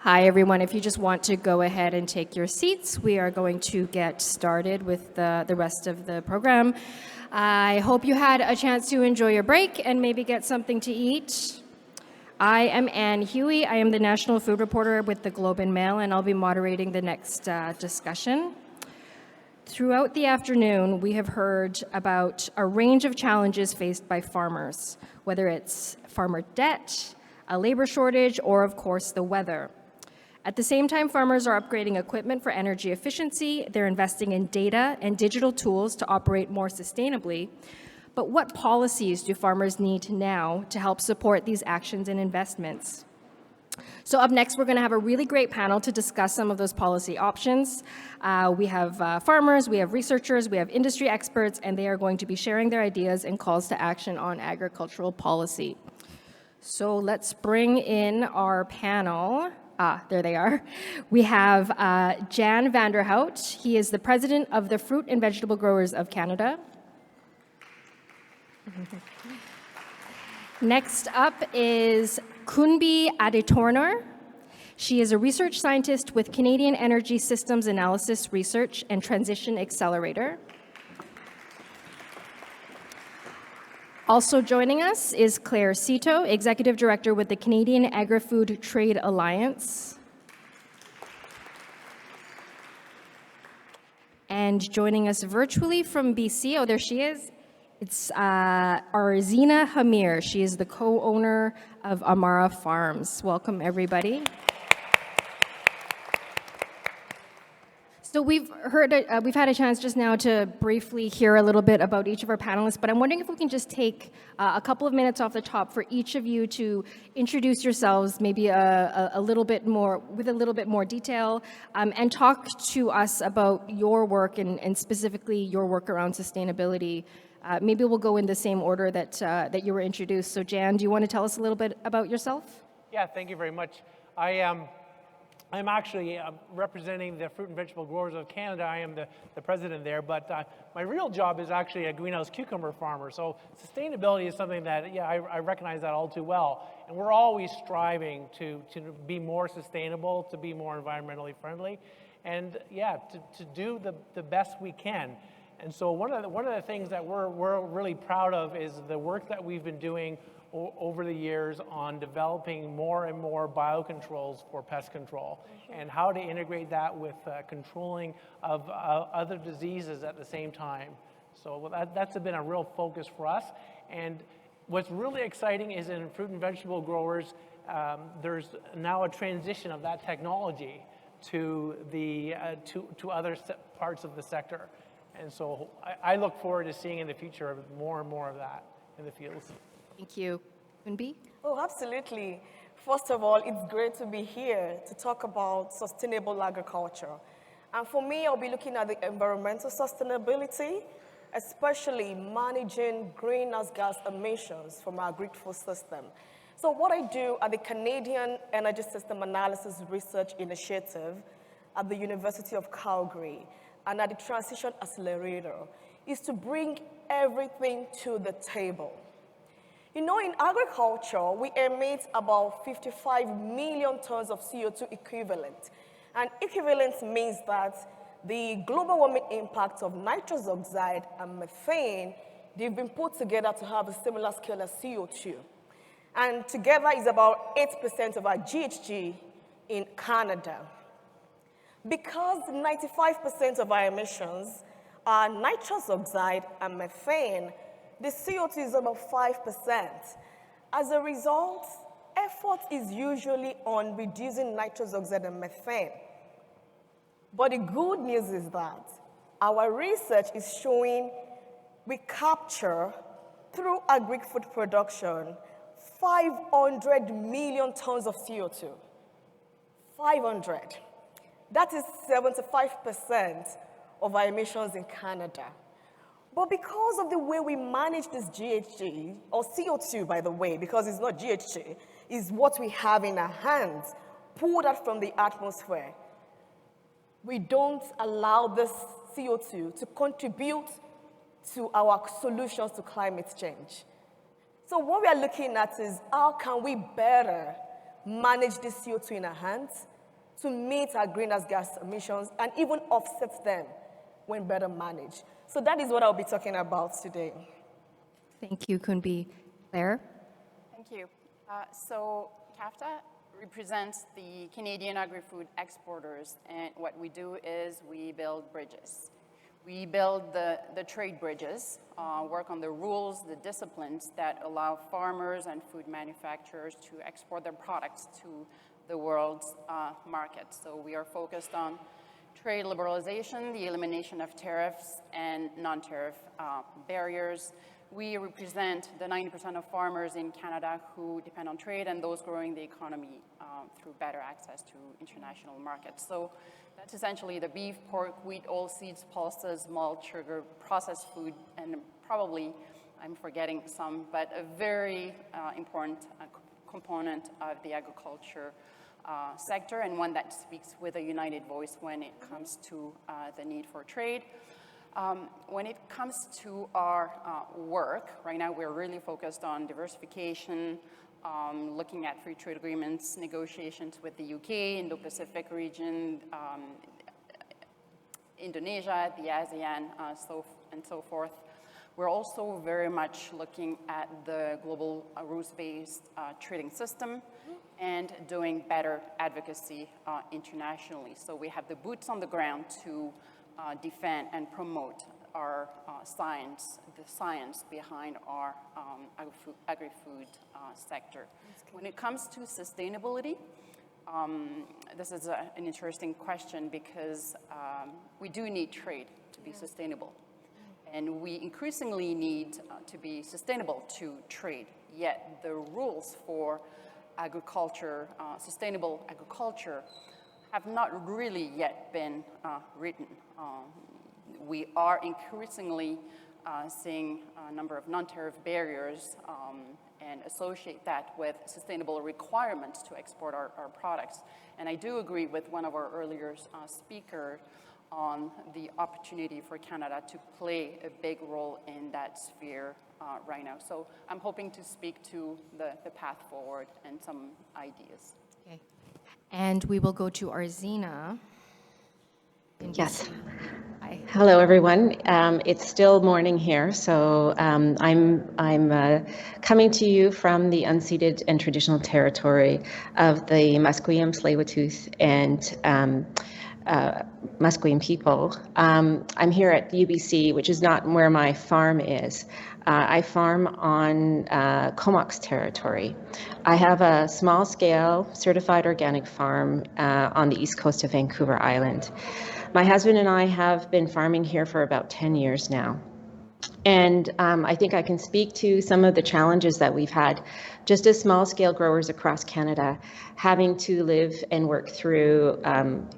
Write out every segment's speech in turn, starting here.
Hi, everyone. If you just want to go ahead and take your seats, we are going to get started with the rest of the program. I hope you had a chance to enjoy your break and maybe get something to eat. I am Anne Huey. I am the national food reporter with the Globe and Mail, and I'll be moderating the next discussion. Throughout the afternoon, we have heard about a range of challenges faced by farmers, whether it's farmer debt, a labor shortage, or of course the weather. At the same time, farmers are upgrading equipment for energy efficiency, they're investing in data and digital tools to operate more sustainably. But what policies do farmers need now to help support these actions and investments? So up next, we're going to have a really great panel to discuss some of those policy options. We have farmers, we have researchers, we have industry experts, and they are going to be sharing their ideas and calls to action on agricultural policy. So let's bring in our panel. There they are. We have Jan Vanderhout. He is the president of the Fruit and Vegetable Growers of Canada. Next up is Kunbi Adetornor. She is a research scientist with Canadian Energy Systems Analysis Research and Transition Accelerator. Also joining us is Claire Cito, Executive Director with the Canadian Agri-Food Trade Alliance. And joining us virtually from BC, there she is, it's Arzina Hamir. She is the co-owner of Amara Farms. Welcome, everybody. So we've had a chance just now to briefly hear a little bit about each of our panelists, but I'm wondering if we can just take a couple of minutes off the top for each of you to introduce yourselves, maybe a little bit more, with a little bit more detail, and talk to us about your work and specifically your work around sustainability. Maybe we'll go in the same order that you were introduced. So Jan, do you want to tell us a little bit about yourself? Yeah, thank you very much. I'm actually representing the Fruit and Vegetable Growers of Canada. I am the president there, but my real job is actually a greenhouse cucumber farmer. So sustainability is something that, I recognize that all too well. And we're always striving to be more sustainable, to be more environmentally friendly, and to do the best we can. And so one of the things that we're really proud of is the work that we've been doing over the years on developing more and more biocontrols for pest control and how to integrate that with controlling of other diseases at the same time. So that's been a real focus for us. And what's really exciting is in fruit and vegetable growers, there's now a transition of that technology to other parts of the sector. And so I look forward to seeing in the future more and more of that in the fields. Thank you. Kunbi? Oh, absolutely. First of all, it's great to be here to talk about sustainable agriculture. And for me, I'll be looking at the environmental sustainability, especially managing greenhouse gas emissions from our agri-food system. So what I do at the Canadian Energy System Analysis Research Initiative at the University of Calgary and at the Transition Accelerator is to bring everything to the table. You know, in agriculture, we emit about 55 million tons of CO2 equivalent. And equivalent means that the global warming impact of nitrous oxide and methane, they've been put together to have a similar scale as CO2. And together is about 8% of our GHG in Canada. Because 95% of our emissions are nitrous oxide and methane, the CO2 is about 5%. As a result, effort is usually on reducing nitrous oxide and methane. But the good news is that our research is showing we capture, through agri-food production, 500 million tons of CO2. 500. That is 75% of our emissions in Canada. But because of the way we manage this GHG, or CO2, by the way, because it's not GHG, is what we have in our hands, pulled out from the atmosphere, we don't allow this CO2 to contribute to our solutions to climate change. So what we are looking at is how can we better manage the CO2 in our hands to meet our greenhouse gas emissions and even offset them when better managed. So that is what I'll be talking about today. Thank you, Kunbi. Claire? Thank you. So CAFTA represents the Canadian agri-food exporters, and what we do is we build bridges. We build the trade bridges, work on the rules, the disciplines that allow farmers and food manufacturers to export their products to the world's market. So we are focused on trade liberalization, the elimination of tariffs and non-tariff barriers. We represent the 90% of farmers in Canada who depend on trade and those growing the economy through better access to international markets. So that's essentially the beef, pork, wheat, oilseeds, pulses, malt, sugar, processed food, and probably, I'm forgetting some, but a very important component of the agriculture sector, and one that speaks with a united voice when it comes to the need for trade. When it comes to our work, right now we're really focused on diversification, looking at free trade agreements, negotiations with the UK, Indo-Pacific region, Indonesia, the ASEAN, and so forth. We're also very much looking at the global rules-based trading system and doing better advocacy internationally. So we have the boots on the ground to defend and promote our science, the science behind our agri-food sector. When it comes to sustainability, this is an interesting question because we do need trade to be sustainable. And we increasingly need to be sustainable to trade, yet the rules for agriculture, sustainable agriculture, have not really yet been written. We are increasingly seeing a number of non-tariff barriers and associate that with sustainable requirements to export our products. And I do agree with one of our earlier speakers on the opportunity for Canada to play a big role in that sphere right now. So I'm hoping to speak to the path forward and some ideas. Okay. And we will go to Arzina. Yes. Hi. Hello, everyone. It's still morning here, so I'm coming to you from the unceded and traditional territory of the Musqueam, Tsleil-Waututh, and Musqueam people. I'm here at UBC, which is not where my farm is. I farm on Comox territory. I have a small-scale certified organic farm on the east coast of Vancouver Island. My husband and I have been farming here for about 10 years now. And I think I can speak to some of the challenges that we've had just as small-scale growers across Canada, having to live and work through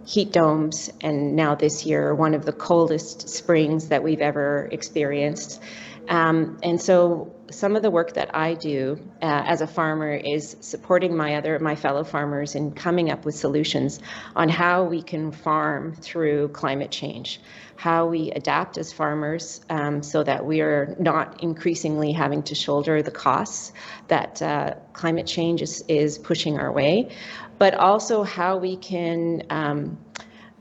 heat domes, and now this year, one of the coldest springs that we've ever experienced. And so some of the work that I do as a farmer is supporting my fellow farmers in coming up with solutions on how we can farm through climate change, how we adapt as farmers so that we are not increasingly having to shoulder the costs that climate change is pushing our way, but also how we can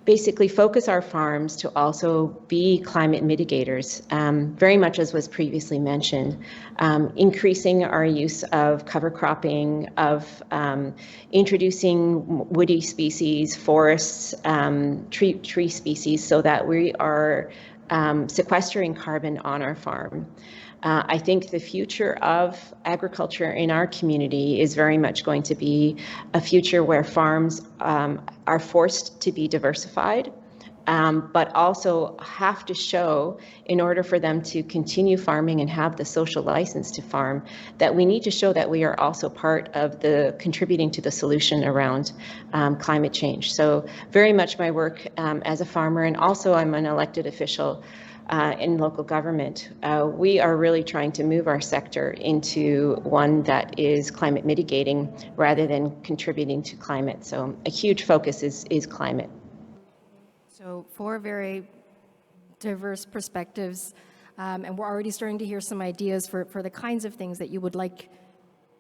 basically focus our farms to also be climate mitigators, very much as was previously mentioned, increasing our use of cover cropping, of introducing woody species, forests, tree species, so that we are sequestering carbon on our farm. I think the future of agriculture in our community is very much going to be a future where farms are forced to be diversified, but also have to show, in order for them to continue farming and have the social license to farm, that we need to show that we are also part of the contributing to the solution around climate change. So very much my work as a farmer, and also I'm an elected official in local government, we are really trying to move our sector into one that is climate mitigating rather than contributing to climate. So a huge focus is climate. So 4 very diverse perspectives, and we're already starting to hear some ideas for the kinds of things that you would like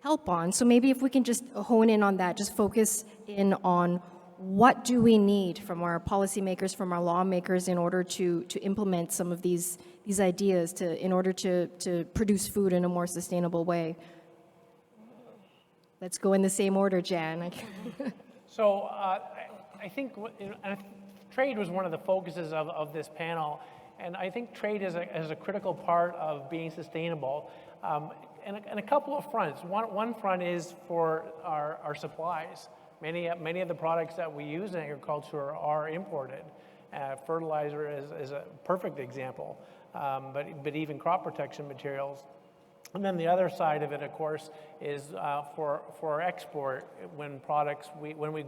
help on. So maybe if we can just hone in on that, just focus in on what do we need from our policymakers, from our lawmakers in order to implement some of these ideas in order to produce food in a more sustainable way. Let's go in the same order, Jan. So I think trade was one of the focuses of this panel, and I think trade is a critical part of being sustainable. And a couple of fronts. One front is for our supplies. Many of the products that we use in agriculture are imported. Fertilizer is a perfect example, but even crop protection materials. And then the other side of it, of course, is for export. When we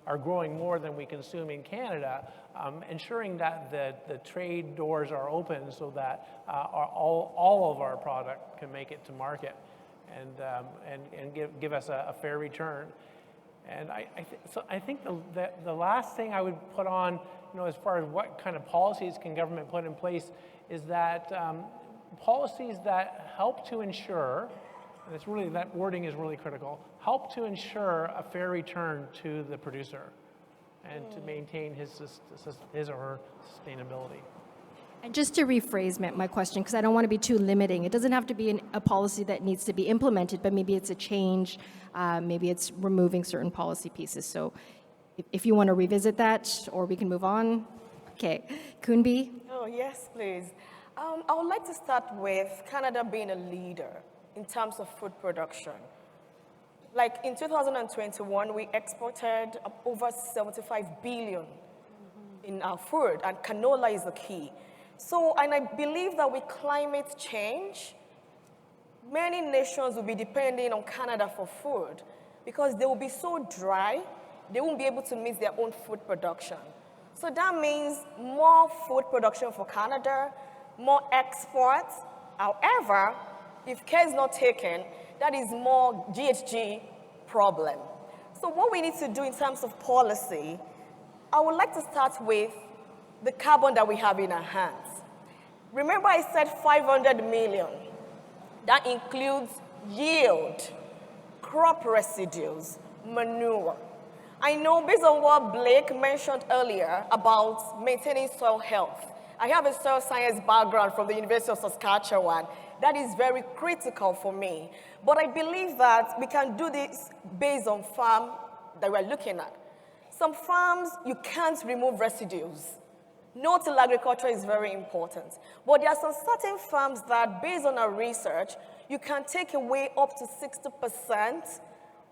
are growing more than we consume in Canada, ensuring that the trade doors are open so that all of our product can make it to market and give us a fair return. And I think the last thing I would put on, as far as what kind of policies can government put in place, is that policies that help to ensure, and it's really, that wording is really critical, help to ensure a fair return to the producer and to maintain his or her sustainability. And just to rephrase my question, because I don't want to be too limiting, it doesn't have to be a policy that needs to be implemented, but maybe it's a change, maybe it's removing certain policy pieces. So if you want to revisit that, or we can move on. Okay, Kunbi? Oh, yes, please. I would like to start with Canada being a leader in terms of food production. Like in 2021, we exported over 75 billion in our food, and canola is the key. So, and I believe that with climate change, many nations will be depending on Canada for food because they will be so dry, they won't be able to meet their own food production. So that means more food production for Canada, more exports. However, if care is not taken, that is more GHG problem. So what we need to do in terms of policy, I would like to start with the carbon that we have in our hands. Remember I said 500 million. That includes yield, crop residues, manure. I know based on what Blake mentioned earlier about maintaining soil health, I have a soil science background from the University of Saskatchewan. That is very critical for me. But I believe that we can do this based on farm that we're looking at. Some farms, you can't remove residues. No-till agriculture is very important. But there are some certain farms that, based on our research, you can take away up to 60%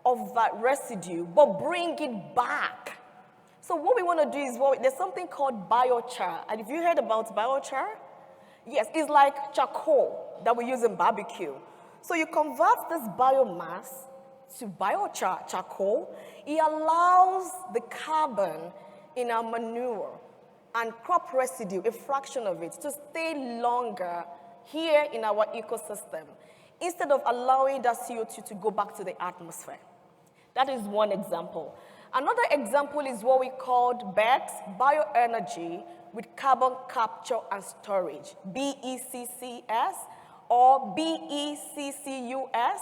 of that residue, but bring it back. So what we want to do is, there's something called biochar. And if you heard about biochar, yes, it's like charcoal that we use in barbecue. So you convert this biomass to biochar, charcoal. It allows the carbon in our manure and crop residue, a fraction of it, to stay longer here in our ecosystem, instead of allowing that CO2 to go back to the atmosphere. That is one example. Another example is what we called BECS, bioenergy with carbon capture and storage, BECCS or BECCUS,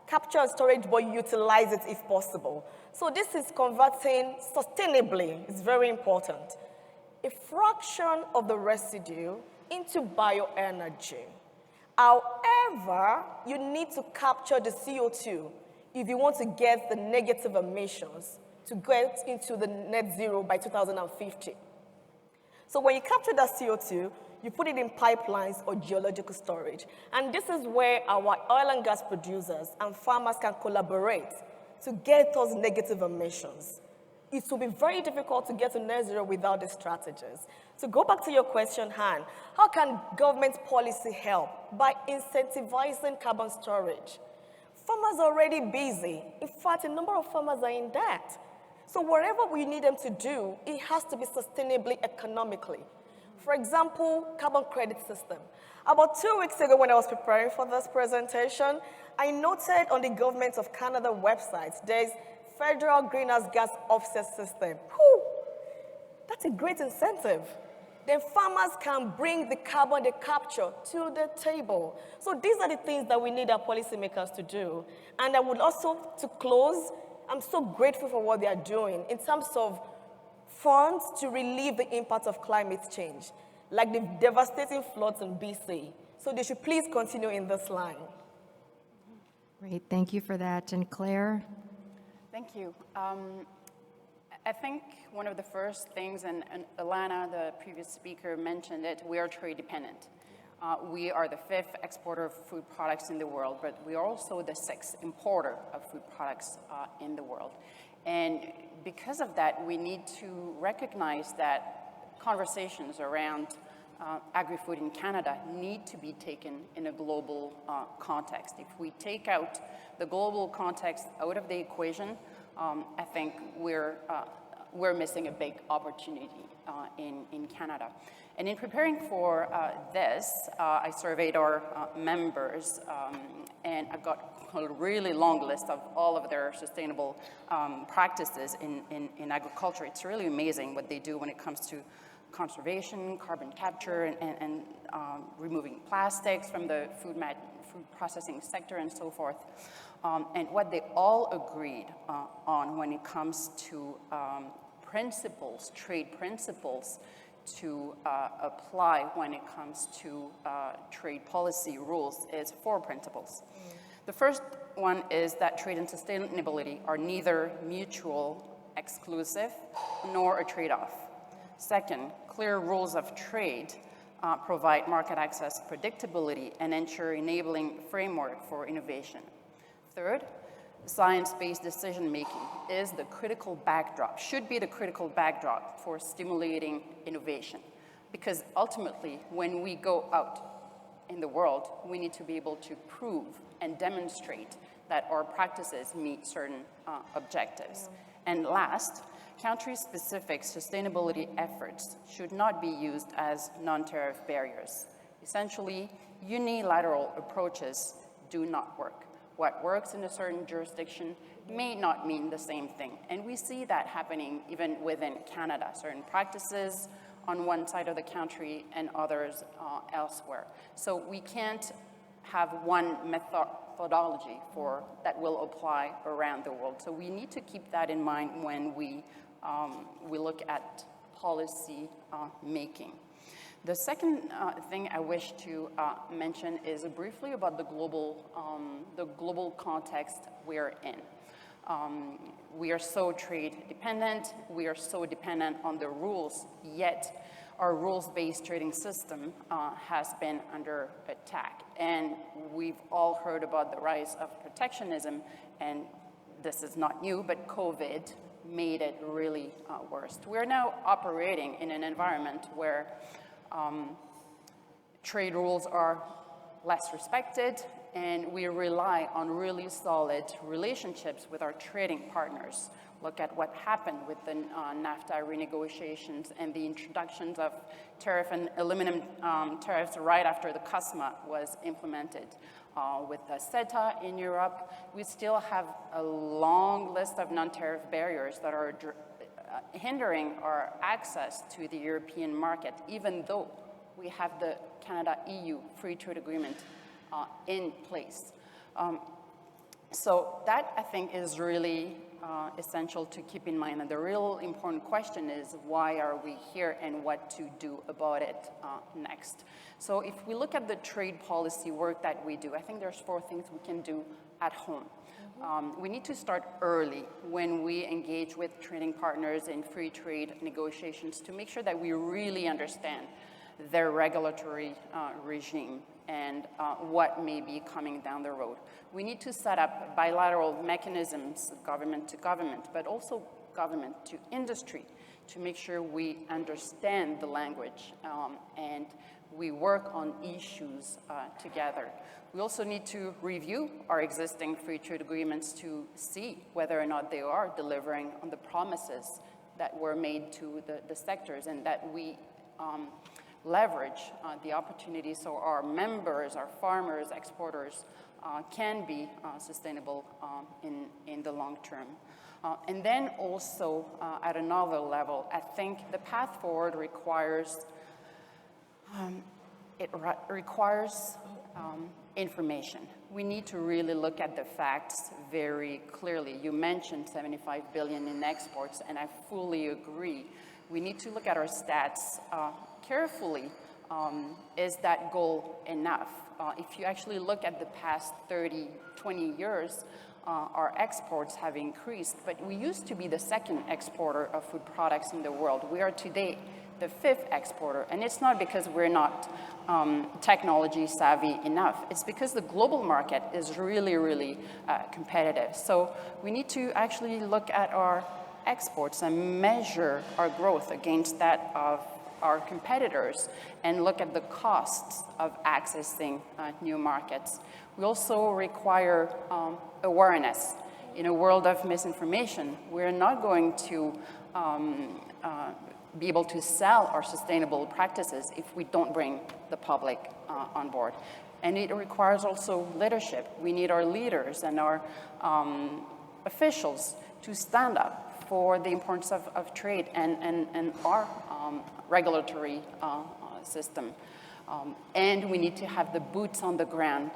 capture and storage, but utilize it if possible. So this is converting sustainably, it's very important, a fraction of the residue into bioenergy. However, you need to capture the CO2 if you want to get the negative emissions to get into the net zero by 2050. So when you capture that CO2, you put it in pipelines or geological storage. And this is where our oil and gas producers and farmers can collaborate to get those negative emissions. It will be very difficult to get to net zero without these strategies. So go back to your question, Han. How can government policy help? By incentivizing carbon storage. Farmers are already busy. In fact, a number of farmers are in debt. So whatever we need them to do, it has to be sustainably economically. For example, carbon credit system. About 2 weeks ago when I was preparing for this presentation, I noted on the Government of Canada website, there's Federal Greenhouse Gas Offset System. Whew, that's a great incentive. then farmers can bring the carbon they capture to the table. So these are the things that we need our policymakers to do. And I would also, to close, I'm so grateful for what they are doing in terms of funds to relieve the impact of climate change, like the devastating floods in BC. So they should please continue in this line. Great, thank you for that. And Claire? Thank you. I think one of the first things, and Alana, the previous speaker, mentioned it, we are trade dependent. We are the 5th exporter of food products in the world, but we are also the 6th importer of food products in the world. And because of that, we need to recognize that conversations around agri-food in Canada need to be taken in a global context. If we take out the global context out of the equation, I think we're missing a big opportunity in Canada. And in preparing for this, I surveyed our members, and I got a really long list of all of their sustainable practices in agriculture. It's really amazing what they do when it comes to conservation, carbon capture, and removing plastics from the food processing sector and so forth. And what they all agreed on when it comes to principles, trade principles to apply when it comes to trade policy rules is 4 principles. The first one is that trade and sustainability are neither mutual exclusive nor a trade-off. Second, clear rules of trade provide market access predictability and ensure enabling framework for innovation. Third, science-based decision-making is the critical backdrop, should be the critical backdrop for stimulating innovation. Because ultimately, when we go out in the world, we need to be able to prove and demonstrate that our practices meet certain objectives. And last, country-specific sustainability efforts should not be used as non-tariff barriers. Essentially, unilateral approaches do not work. What works in a certain jurisdiction may not mean the same thing. And we see that happening even within Canada, certain practices on one side of the country and others elsewhere. So we can't have one methodology that will apply around the world. So we need to keep that in mind when we look at policy making. The second thing I wish to mention is briefly about the global context we're in. We are so trade dependent, we are so dependent on the rules, yet our rules-based trading system has been under attack. And we've all heard about the rise of protectionism, and this is not new, but COVID made it really worse. We're now operating in an environment where trade rules are less respected, and we rely on really solid relationships with our trading partners. Look at what happened with the NAFTA renegotiations and the introductions of tariff and aluminum tariffs right after the CUSMA was implemented. With the CETA in Europe, we still have a long list of non-tariff barriers that are hindering our access to the European market, even though we have the Canada-EU Free Trade Agreement in place. So that, I think, is really essential to keep in mind. And the real important question is, why are we here and what to do about it next? So if we look at the trade policy work that we do, I think there's 4 things we can do at home. We need to start early when we engage with trading partners in free trade negotiations to make sure that we really understand their regulatory regime and what may be coming down the road. We need to set up bilateral mechanisms, government to government, but also government to industry, to make sure we understand the language and we work on issues together. We also need to review our existing free trade agreements to see whether or not they are delivering on the promises that were made to the sectors, and that we leverage the opportunities so our members, our farmers, exporters can be sustainable in the long term. And then also at another level, I think the path forward requires It requires information. We need to really look at the facts very clearly. You mentioned 75 billion in exports, and I fully agree. We need to look at our stats carefully. Is that goal enough? If you actually look at the past 30, 20 years, our exports have increased, but we used to be the second exporter of food products in the world. We are today the fifth exporter, and it's not because we're not technology savvy enough. It's because the global market is really, really competitive. So we need to actually look at our exports and measure our growth against that of our competitors and look at the costs of accessing new markets. We also require awareness. In a world of misinformation, we're not going to be able to sell our sustainable practices if we don't bring the public on board. And it requires also leadership. We need our leaders and our officials to stand up for the importance of trade and our regulatory system. And we need to have the boots on the ground,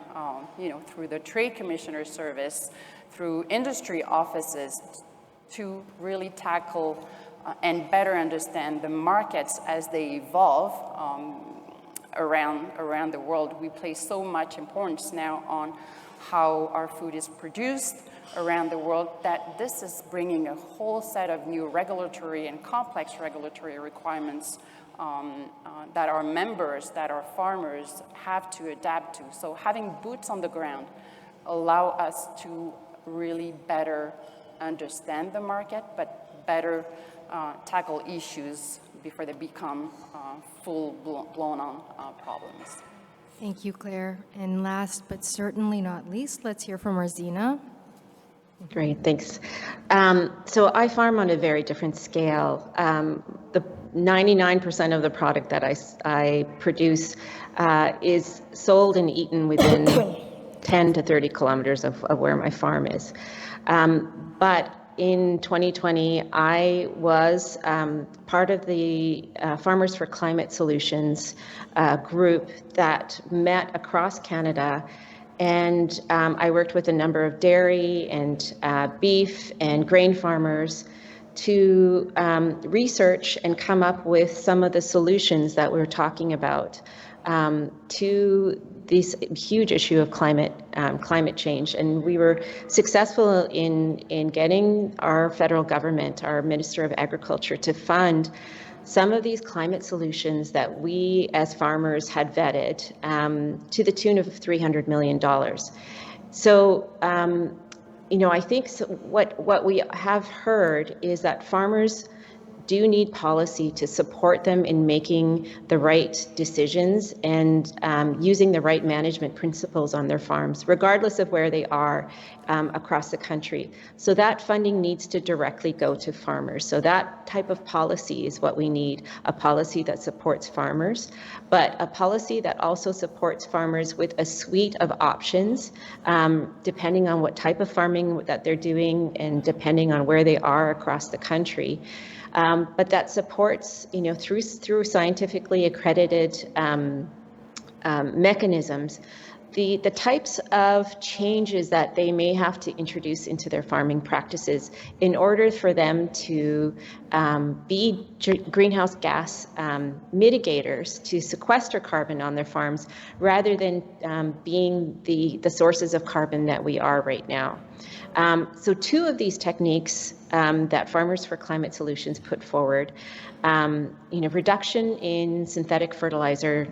through the Trade Commissioner Service, through industry offices, to really tackle and better understand the markets as they evolve around the world. We place so much importance now on how our food is produced around the world that this is bringing a whole set of new regulatory and complex regulatory requirements that our members, that our farmers have to adapt to. So having boots on the ground allow us to really better understand the market, but better tackle issues before they become full-blown on problems. Thank you, Claire. And last but certainly not least, let's hear from Rosina. Great, thanks. So I farm on a very different scale. The 99% of the product that I produce is sold and eaten within 10 to 30 kilometers of where my farm is. But in 2020, I was part of the Farmers for Climate Solutions group that met across Canada, and I worked with a number of dairy and beef and grain farmers to research and come up with some of the solutions that we're talking about to this huge issue of climate change. And we were successful in getting our federal government, our Minister of Agriculture, to fund some of these climate solutions that we as farmers had vetted to the tune of $300 million. So, I think what we have heard is that farmers do need policy to support them in making the right decisions and using the right management principles on their farms, regardless of where they are across the country. So that funding needs to directly go to farmers. So that type of policy is what we need, a policy that supports farmers, but a policy that also supports farmers with a suite of options, depending on what type of farming that they're doing and depending on where they are across the country. But that supports, through scientifically accredited mechanisms, the types of changes that they may have to introduce into their farming practices in order for them to be greenhouse gas mitigators to sequester carbon on their farms, rather than being the sources of carbon that we are right now. So two of these techniques that Farmers for Climate Solutions put forward, reduction in synthetic fertilizer,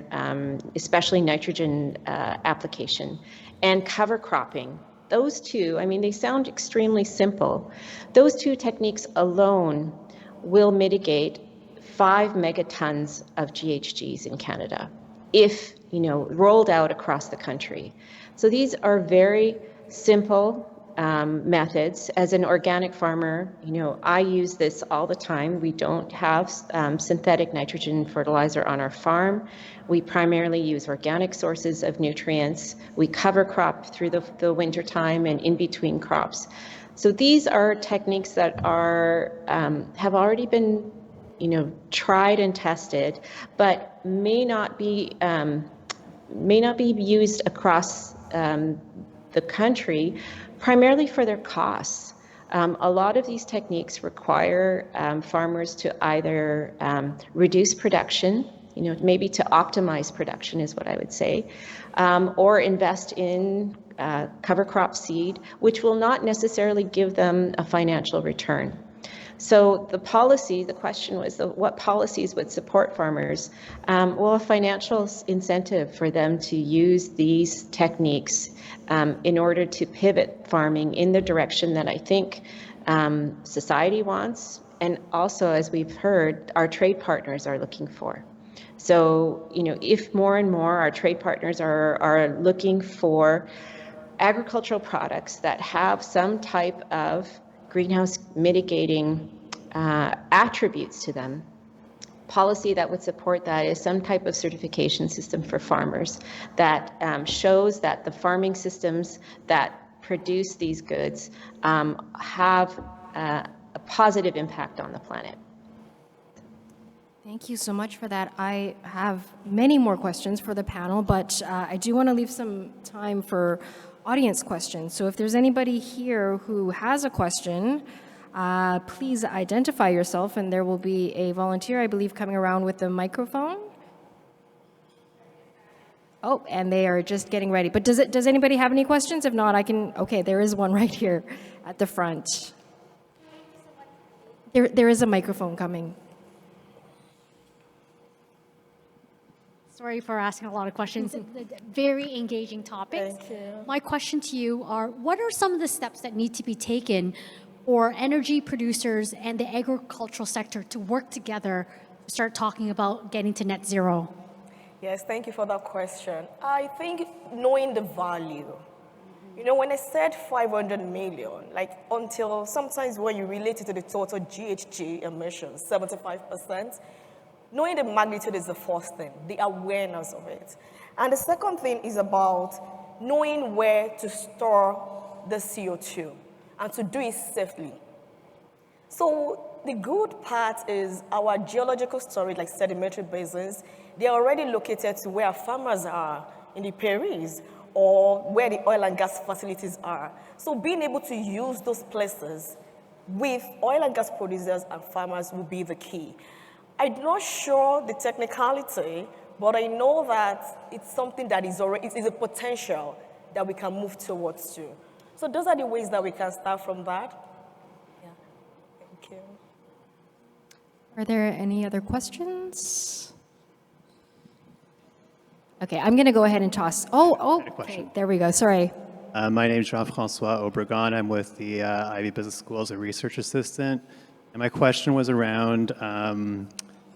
especially nitrogen application, and cover cropping. Those two, they sound extremely simple. Those two techniques alone will mitigate 5 megatons of GHGs in Canada if, rolled out across the country. So these are very simple methods. As an organic farmer, I use this all the time. We don't have synthetic nitrogen fertilizer on our farm. We primarily use organic sources of nutrients. We cover crop through the winter time and in between crops. So these are techniques that have already been tried and tested, but may not be used across the country, primarily for their costs. A lot of these techniques require farmers to either reduce production, maybe to optimize production is what I would say, or invest in cover crop seed, which will not necessarily give them a financial return. So the question was, what policies would support farmers? Well, a financial incentive for them to use these techniques in order to pivot farming in the direction that I think society wants, and also, as we've heard, our trade partners are looking for. So, if more and more our trade partners are looking for agricultural products that have some type of greenhouse mitigating attributes to them, policy that would support that is some type of certification system for farmers that shows that the farming systems that produce these goods have a positive impact on the planet. Thank you so much for that. I have many more questions for the panel, but I do want to leave some time for audience questions. So if there's anybody here who has a question, please identify yourself, and there will be a volunteer, I believe, coming around with the microphone. Oh, and they are just getting ready. But does anybody have any questions? If not, okay, there is one right here at the front. There is a microphone coming. Sorry for asking a lot of questions. Very engaging topics. Thank you. My question to you are, what are some of the steps that need to be taken for energy producers and the agricultural sector to work together to start talking about getting to net zero? Yes, thank you for that question. I think knowing the value. When I said 500 million, until sometimes when you relate it to the total GHG emissions, 75%, knowing the magnitude is the first thing, the awareness of it. And the second thing is about knowing where to store the CO2 and to do it safely. So the good part is our geological storage, like sedimentary basins, they're already located to where farmers are in the prairies or where the oil and gas facilities are. So being able to use those places with oil and gas producers and farmers will be the key. I'm not sure the technicality, but I know that it's something that is a potential that we can move towards too. So those are the ways that we can start from that. Yeah, thank you. Are there any other questions? Okay, I'm going to go ahead and toss. Okay, there we go. Sorry. My name is Jean-François Obregon. I'm with the Ivy Business School as a research assistant. And my question was around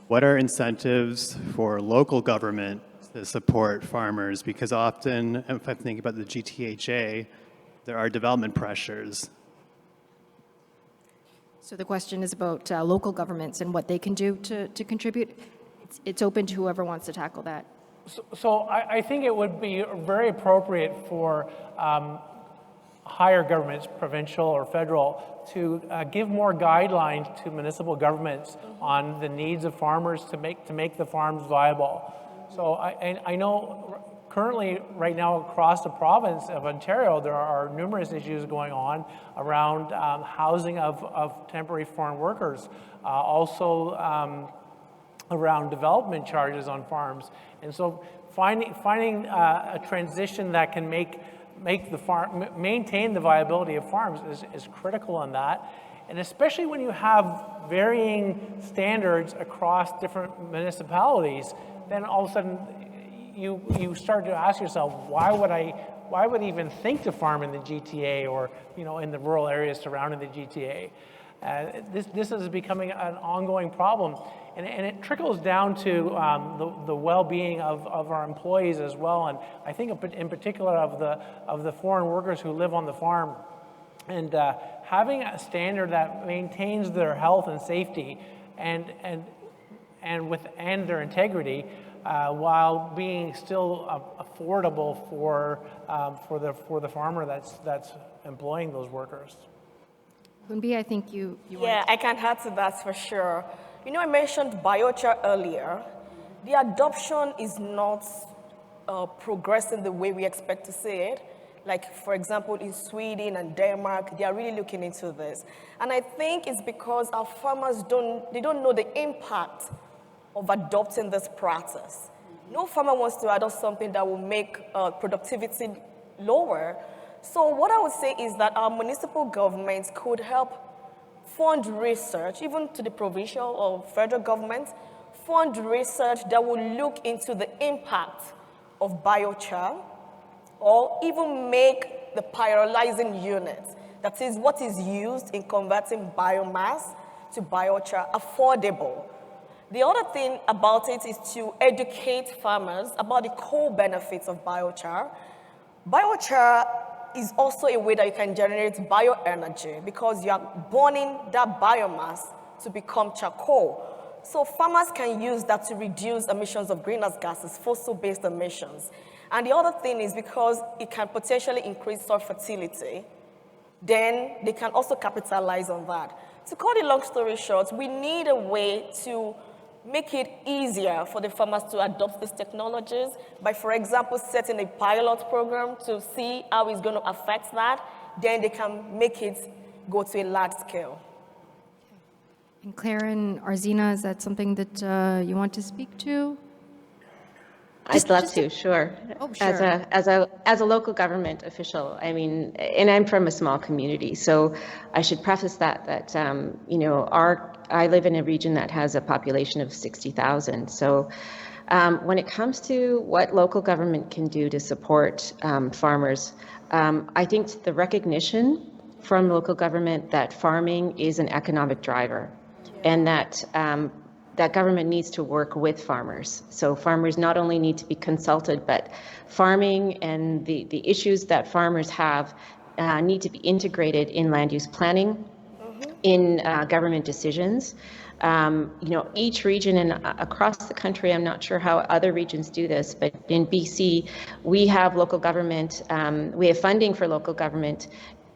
what are incentives for local government to support farmers? Because often, if I'm thinking about the GTHA, there are development pressures. So the question is about local governments and what they can do to contribute. It's open to whoever wants to tackle that. So I think it would be very appropriate for higher governments, provincial or federal, to give more guidelines to municipal governments on the needs of farmers to make the farms viable. So I know currently, right now, across the province of Ontario, there are numerous issues going on around housing of temporary foreign workers, also around development charges on farms. And so finding a transition that can maintain the viability of farms is critical on that. And especially when you have varying standards across different municipalities, then all of a sudden you start to ask yourself, why would I even think to farm in the GTA or in the rural areas surrounding the GTA? This is becoming an ongoing problem, and it trickles down to the well-being of our employees as well, and I think in particular of the foreign workers who live on the farm, and having a standard that maintains their health and safety and their integrity while being still affordable for the farmer that's employing those workers. Hunbi, I think you Yeah, I can add to that for sure. You know, I mentioned biochar earlier. The adoption is not progressing the way we expect to see it. Like, for example, in Sweden and Denmark, they are really looking into this. And I think it's because our farmers don't know the impact of adopting this practice. No farmer wants to adopt something that will make productivity lower. So what I would say is that our municipal governments could help fund research, even to the provincial or federal governments, fund research that will look into the impact of biochar, or even make the pyrolyzing unit, that is what is used in converting biomass to biochar, affordable. The other thing about it is to educate farmers about the core benefits of biochar. Biochar is also a way that you can generate bioenergy because you are burning that biomass to become charcoal. So farmers can use that to reduce emissions of greenhouse gases, fossil-based emissions. And the other thing is because it can potentially increase soil fertility, then they can also capitalize on that. To cut a long story short, we need a way to make it easier for the farmers to adopt these technologies by, for example, setting a pilot program to see how it's going to affect that. Then they can make it go to a large scale. And Claire and Arzina, is that something that you want to speak to? I'd love to, sure. Oh, sure. As a local government official, I mean, and I'm from a small community, so I should preface that you know, I live in a region that has a population of 60,000. So when it comes to what local government can do to support farmers, I think the recognition from local government that farming is an economic driver, and that that government needs to work with farmers. So farmers not only need to be consulted, but farming and the issues that farmers have need to be integrated in land use planning, in government decisions. You know, each region and across the country, I'm not sure how other regions do this, but in BC, we have local government, we have funding for local government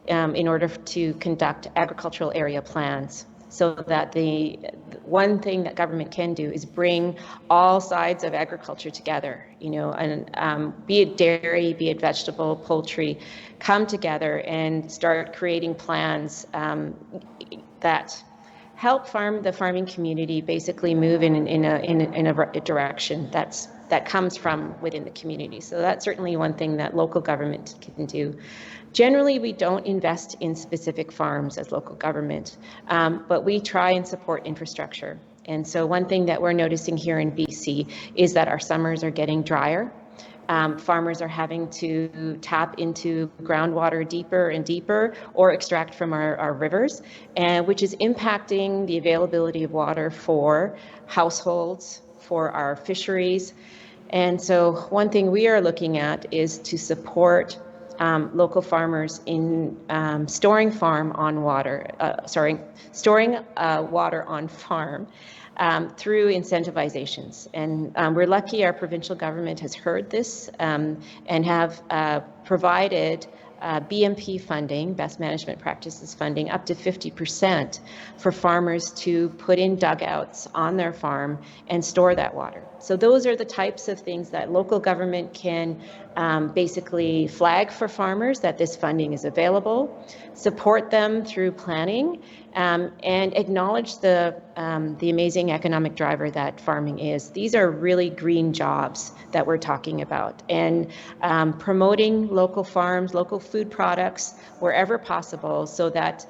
in order to conduct agricultural area plans. So that the one thing that government can do is bring all sides of agriculture together, you know, and be it dairy, be it vegetable, poultry, come together and start creating plans that help the farming community basically move in a direction that comes from within the community. So that's certainly one thing that local government can do. Generally, we don't invest in specific farms as local government, but we try and support infrastructure. And so one thing that we're noticing here in BC is that our summers are getting drier. Farmers are having to tap into groundwater deeper and deeper or extract from our rivers, which is impacting the availability of water for households, for our fisheries. And so one thing we are looking at is to support local farmers in storing water on farm through incentivizations. And we're lucky our provincial government has heard this and have provided BMP funding, best management practices funding, up to 50% for farmers to put in dugouts on their farm and store that water. So those are the types of things that local government can basically flag for farmers that this funding is available, support them through planning, and acknowledge the amazing economic driver that farming is. These are really green jobs that we're talking about, and promoting local farms, local food products wherever possible, so that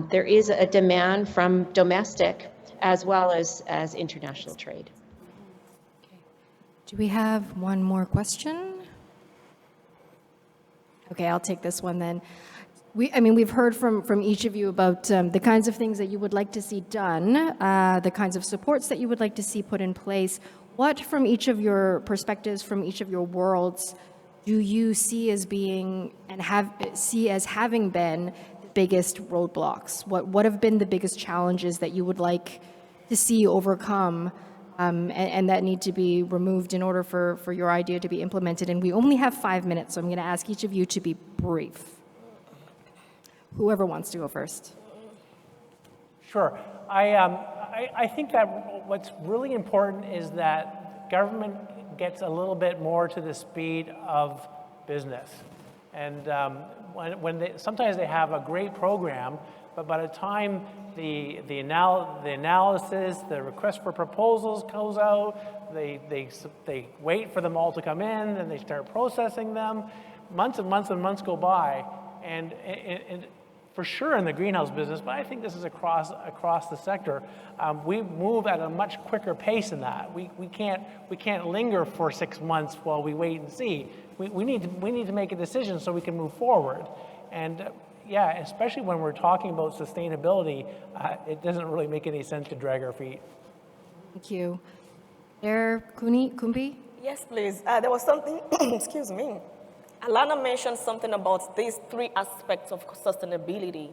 there is a demand from domestic as well as international trade. Do we have one more question? Okay, I'll take this one then. We've heard from each of you about the kinds of things that you would like to see done, the kinds of supports that you would like to see put in place. What, from each of your perspectives, from each of your worlds, do you see as being and see as having been the biggest roadblocks? What have been the biggest challenges that you would like to see overcome and that need to be removed in order for your idea to be implemented? And we only have 5 minutes, so I'm going to ask each of you to be brief. Whoever wants to go first. Sure. I think that what's really important is that government gets a little bit more to the speed of business. And sometimes they have a great program, but by the time the analysis, the request for proposals goes out, they wait for them all to come in, and they start processing them. Months and months and months go by, and for sure in the greenhouse business, but I think this is across the sector. We move at a much quicker pace than that. We can't linger for 6 months while we wait and see. We need to make a decision so we can move forward. And yeah, especially when we're talking about sustainability, it doesn't really make any sense to drag our feet. Thank you. There, Kumbi? Yes, please. There was something, excuse me. Alana mentioned something about these 3 aspects of sustainability: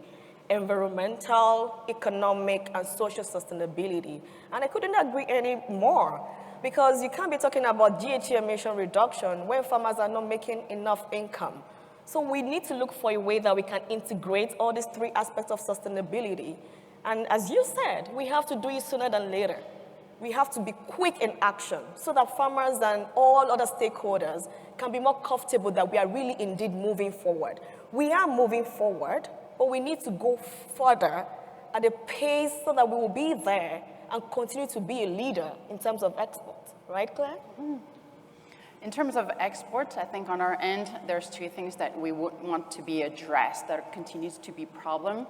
environmental, economic, and social sustainability. And I couldn't agree any more, because you can't be talking about GHG emission reduction when farmers are not making enough income. So we need to look for a way that we can integrate all these 3 aspects of sustainability. And as you said, we have to do it sooner than later. We have to be quick in action so that farmers and all other stakeholders can be more comfortable that we are really indeed moving forward. We are moving forward, but we need to go further at a pace so that we will be there and continue to be a leader in terms of export. Right, Claire? In terms of exports, I think on our end, there's 2 things that we would want to be addressed that continues to be a problem.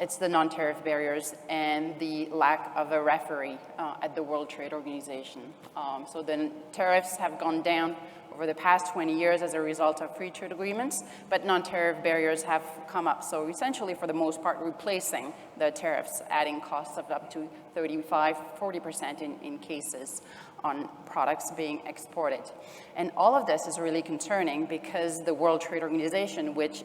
It's the non-tariff barriers and the lack of a referee at the World Trade Organization. So the tariffs have gone down over the past 20 years as a result of free trade agreements, but non-tariff barriers have come up. So essentially, for the most part, replacing the tariffs, adding costs of up to 35–40% in cases on products being exported. And all of this is really concerning because the World Trade Organization, which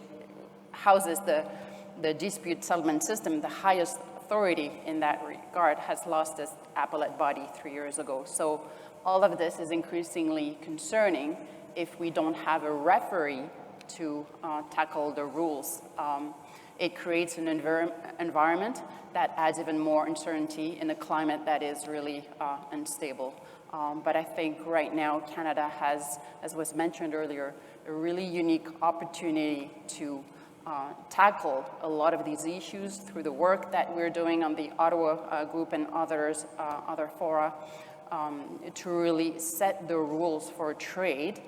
houses the dispute settlement system, the highest authority in that regard, has lost its appellate body 3 years ago. So all of this is increasingly concerning if we don't have a referee to tackle the rules. It creates an environment that adds even more uncertainty in a climate that is really unstable. But I think right now Canada has, as was mentioned earlier, a really unique opportunity to tackle a lot of these issues through the work that we're doing on the Ottawa group and other fora, to really set the rules for trade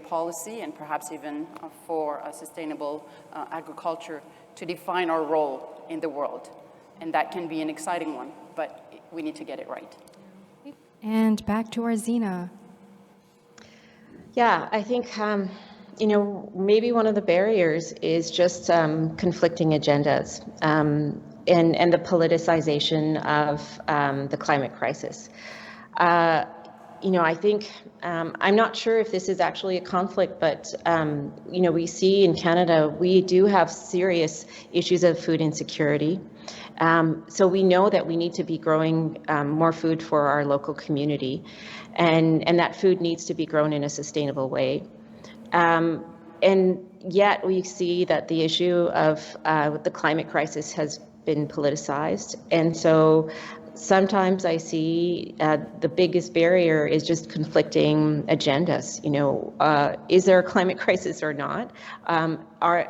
policy, and perhaps even for sustainable agriculture, to define our role in the world. And that can be an exciting one, but we need to get it right. And back to our Zina. Yeah, I think, maybe one of the barriers is just conflicting agendas and the politicization of the climate crisis. I think, I'm not sure if this is actually a conflict, but, we see in Canada, we do have serious issues of food insecurity. So we know that we need to be growing more food for our local community, and that food needs to be grown in a sustainable way. And yet we see that the issue of the climate crisis has been politicized. And so sometimes I see the biggest barrier is just conflicting agendas. Is there a climate crisis or not?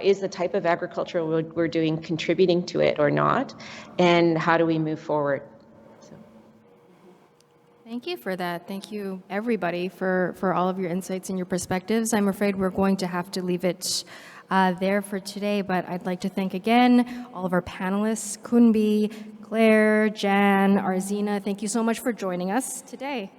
Is the type of agriculture we're doing contributing to it or not? And how do we move forward? Thank you for that. Thank you, everybody, for all of your insights and your perspectives. I'm afraid we're going to have to leave it there for today, but I'd like to thank again all of our panelists, Kunbi, Claire, Jan, Arzina. Thank you so much for joining us today.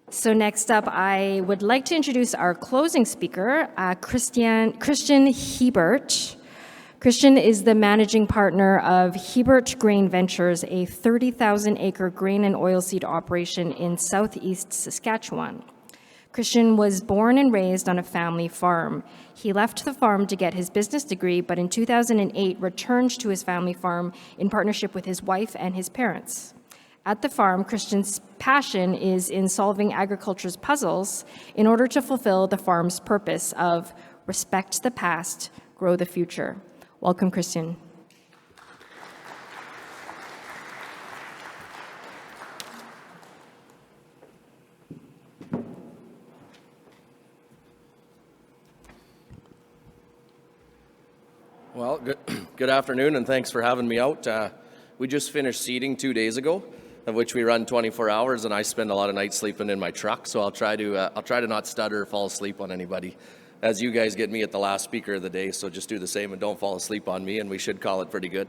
So next up, I would like to introduce our closing speaker, Christian Hebert. Christian is the managing partner of Hebert Grain Ventures, a 30,000-acre grain and oilseed operation in southeast Saskatchewan. Christian was born and raised on a family farm. He left the farm to get his business degree, but in 2008 returned to his family farm in partnership with his wife and his parents. At the farm, Christian's passion is in solving agriculture's puzzles in order to fulfill the farm's purpose of respect the past, grow the future. Welcome, Christian. Well, good afternoon, and thanks for having me out. We just finished seeding 2 days ago, of which we run 24 hours, and I spend a lot of nights sleeping in my truck, so I'll try to not stutter or fall asleep on anybody, as you guys get me at the last speaker of the day, so just do the same and don't fall asleep on me, and we should call it pretty good.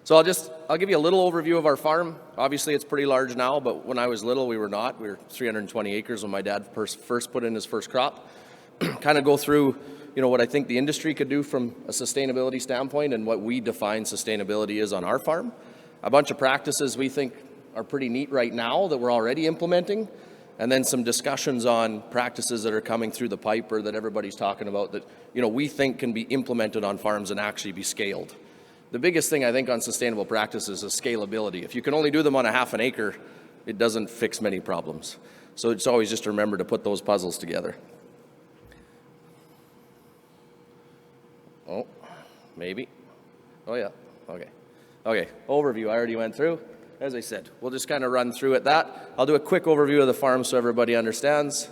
So I'll give you a little overview of our farm. Obviously, it's pretty large now, but when I was little, we were not. We were 320 acres when my dad first put in his first crop. Kind of go through what I think the industry could do from a sustainability standpoint and what we define sustainability is on our farm. A bunch of practices we think are pretty neat right now that we're already implementing, and then some discussions on practices that are coming through the pipe or that everybody's talking about that we think can be implemented on farms and actually be scaled. The biggest thing I think on sustainable practices is scalability. If you can only do them on a half an acre, it doesn't fix many problems. So it's always just remember to put those puzzles together. Oh, maybe. Oh, yeah. Okay. Overview, I already went through. As I said, we'll just kind of run through at that. I'll do a quick overview of the farm so everybody understands.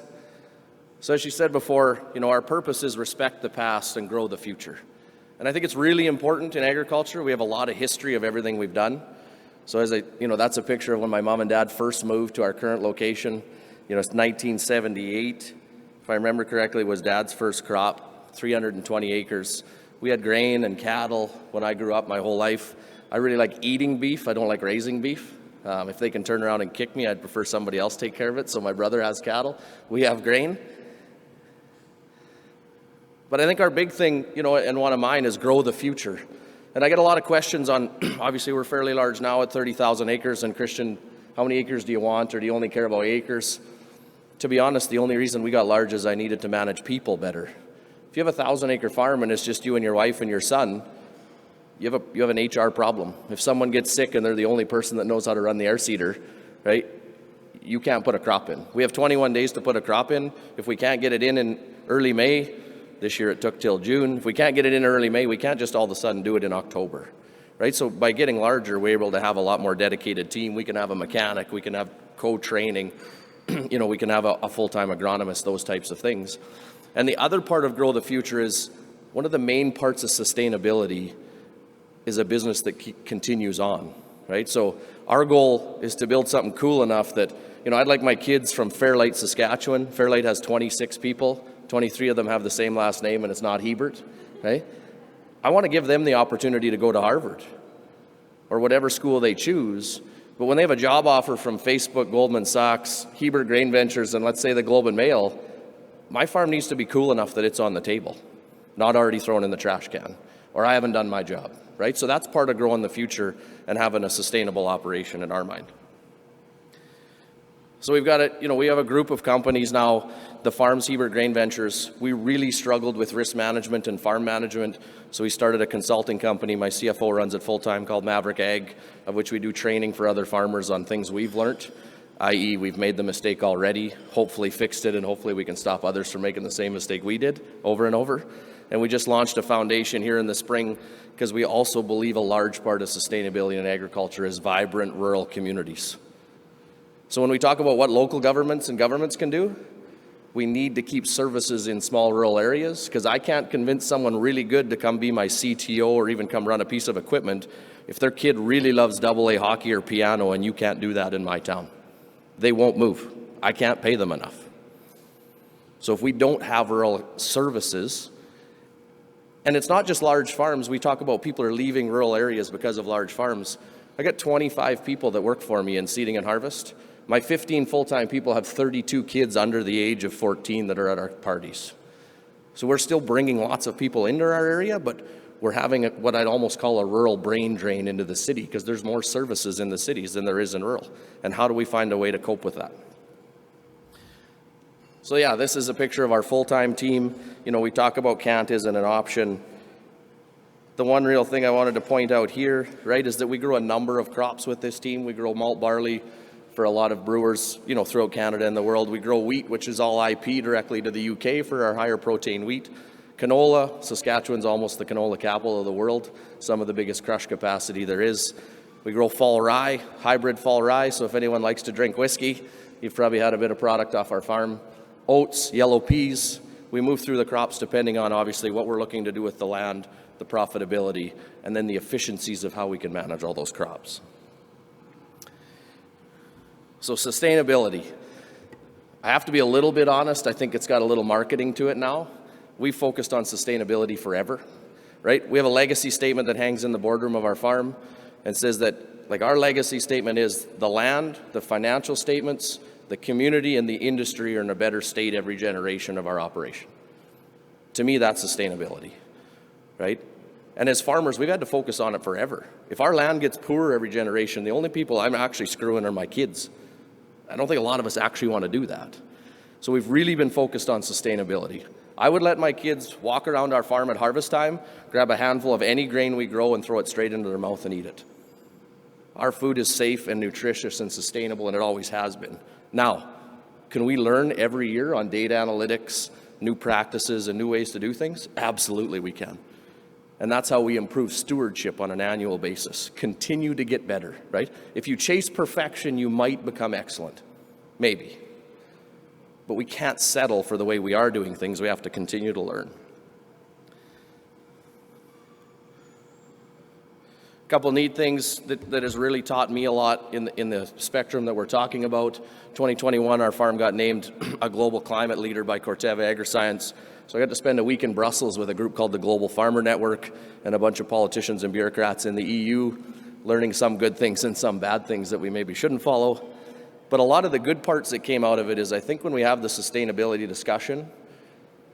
So as she said before, our purpose is respect the past and grow the future. And I think it's really important in agriculture. We have a lot of history of everything we've done. So that's a picture of when my mom and dad first moved to our current location. It's 1978. If I remember correctly, it was Dad's first crop, 320 acres. We had grain and cattle when I grew up my whole life. I really like eating beef. I don't like raising beef. If they can turn around and kick me, I'd prefer somebody else take care of it. So my brother has cattle. We have grain. But I think our big thing, and one of mine is grow the future. And I get a lot of questions on, obviously we're fairly large now at 30,000 acres. And Christian, how many acres do you want? Or do you only care about acres? To be honest, the only reason we got large is I needed to manage people better. If you have a 1,000-acre farm and it's just you and your wife and your son, you have an HR problem. If someone gets sick and they're the only person that knows how to run the air seeder, right, you can't put a crop in. We have 21 days to put a crop in. If we can't get it in early May, this year it took till June. If we can't get it in early May, we can't just all of a sudden do it in October, right? So by getting larger, we're able to have a lot more dedicated team. We can have a mechanic. We can have co-training. We can have a full-time agronomist, those types of things. And the other part of Grow the Future is one of the main parts of sustainability is a business that continues on, right? So our goal is to build something cool enough that, I'd like my kids from Fairlight, Saskatchewan. Fairlight has 26 people. 23 of them have the same last name, and it's not Hebert, right? I want to give them the opportunity to go to Harvard or whatever school they choose. But when they have a job offer from Facebook, Goldman Sachs, Hebert Grain Ventures, and let's say the Globe and Mail, my farm needs to be cool enough that it's on the table, not already thrown in the trash can, or I haven't done my job, right? So that's part of growing the future and having a sustainable operation in our mind. So we've got we have a group of companies now, the Farms Hebert Grain Ventures. We really struggled with risk management and farm management, so we started a consulting company. My CFO runs it full-time called Maverick Ag, of which we do training for other farmers on things we've learned, i.e. we've made the mistake already, hopefully fixed it, and hopefully we can stop others from making the same mistake we did over and over. And we just launched a foundation here in the spring because we also believe a large part of sustainability in agriculture is vibrant rural communities. So when we talk about what local governments and governments can do, we need to keep services in small rural areas, because I can't convince someone really good to come be my CTO or even come run a piece of equipment if their kid really loves AA hockey or piano and you can't do that in my town. They won't move. I can't pay them enough. So if we don't have rural services, and it's not just large farms, we talk about people are leaving rural areas because of large farms. I got 25 people that work for me in seeding and harvest. My 15 full-time people have 32 kids under the age of 14 that are at our parties. So we're still bringing lots of people into our area, but we're having what I'd almost call a rural brain drain into the city, because there's more services in the cities than there is in rural. And how do we find a way to cope with that? So yeah, this is a picture of our full-time team. We talk about can't isn't an option. The one real thing I wanted to point out here, right, is that we grow a number of crops with this team. We grow malt barley for a lot of brewers, you know, throughout Canada and the world. We grow wheat, which is all IP directly to the UK for our higher protein wheat. Canola, Saskatchewan's almost the canola capital of the world, some of the biggest crush capacity there is. We grow fall rye, hybrid fall rye, so if anyone likes to drink whiskey, you've probably had a bit of product off our farm. Oats, yellow peas. We move through the crops depending on obviously what we're looking to do with the land, the profitability, and then the efficiencies of how we can manage all those crops. So sustainability. I have to be a little bit honest, I think it's got a little marketing to it now. We focused on sustainability forever, right? We have a legacy statement that hangs in the boardroom of our farm and says that, like, our legacy statement is the land, the financial statements, the community, and the industry are in a better state every generation of our operation. To me, that's sustainability, right? And as farmers, we've had to focus on it forever. If our land gets poorer every generation, the only people I'm actually screwing are my kids. I don't think a lot of us actually want to do that. So we've really been focused on sustainability. I would let my kids walk around our farm at harvest time, grab a handful of any grain we grow and throw it straight into their mouth and eat it. Our food is safe and nutritious and sustainable, and it always has been. Now, can we learn every year on data analytics, new practices, and new ways to do things? Absolutely we can. And that's how we improve stewardship on an annual basis. Continue to get better, right? If you chase perfection, you might become excellent. Maybe. But we can't settle for the way we are doing things. We have to continue to learn. A couple neat things that has really taught me a lot in the spectrum that we're talking about. 2021, our farm got named a global climate leader by Corteva Agriscience. So I got to spend a week in Brussels with a group called the Global Farmer Network and a bunch of politicians and bureaucrats in the EU, learning some good things and some bad things that we maybe shouldn't follow. But a lot of the good parts that came out of it is, I think when we have the sustainability discussion,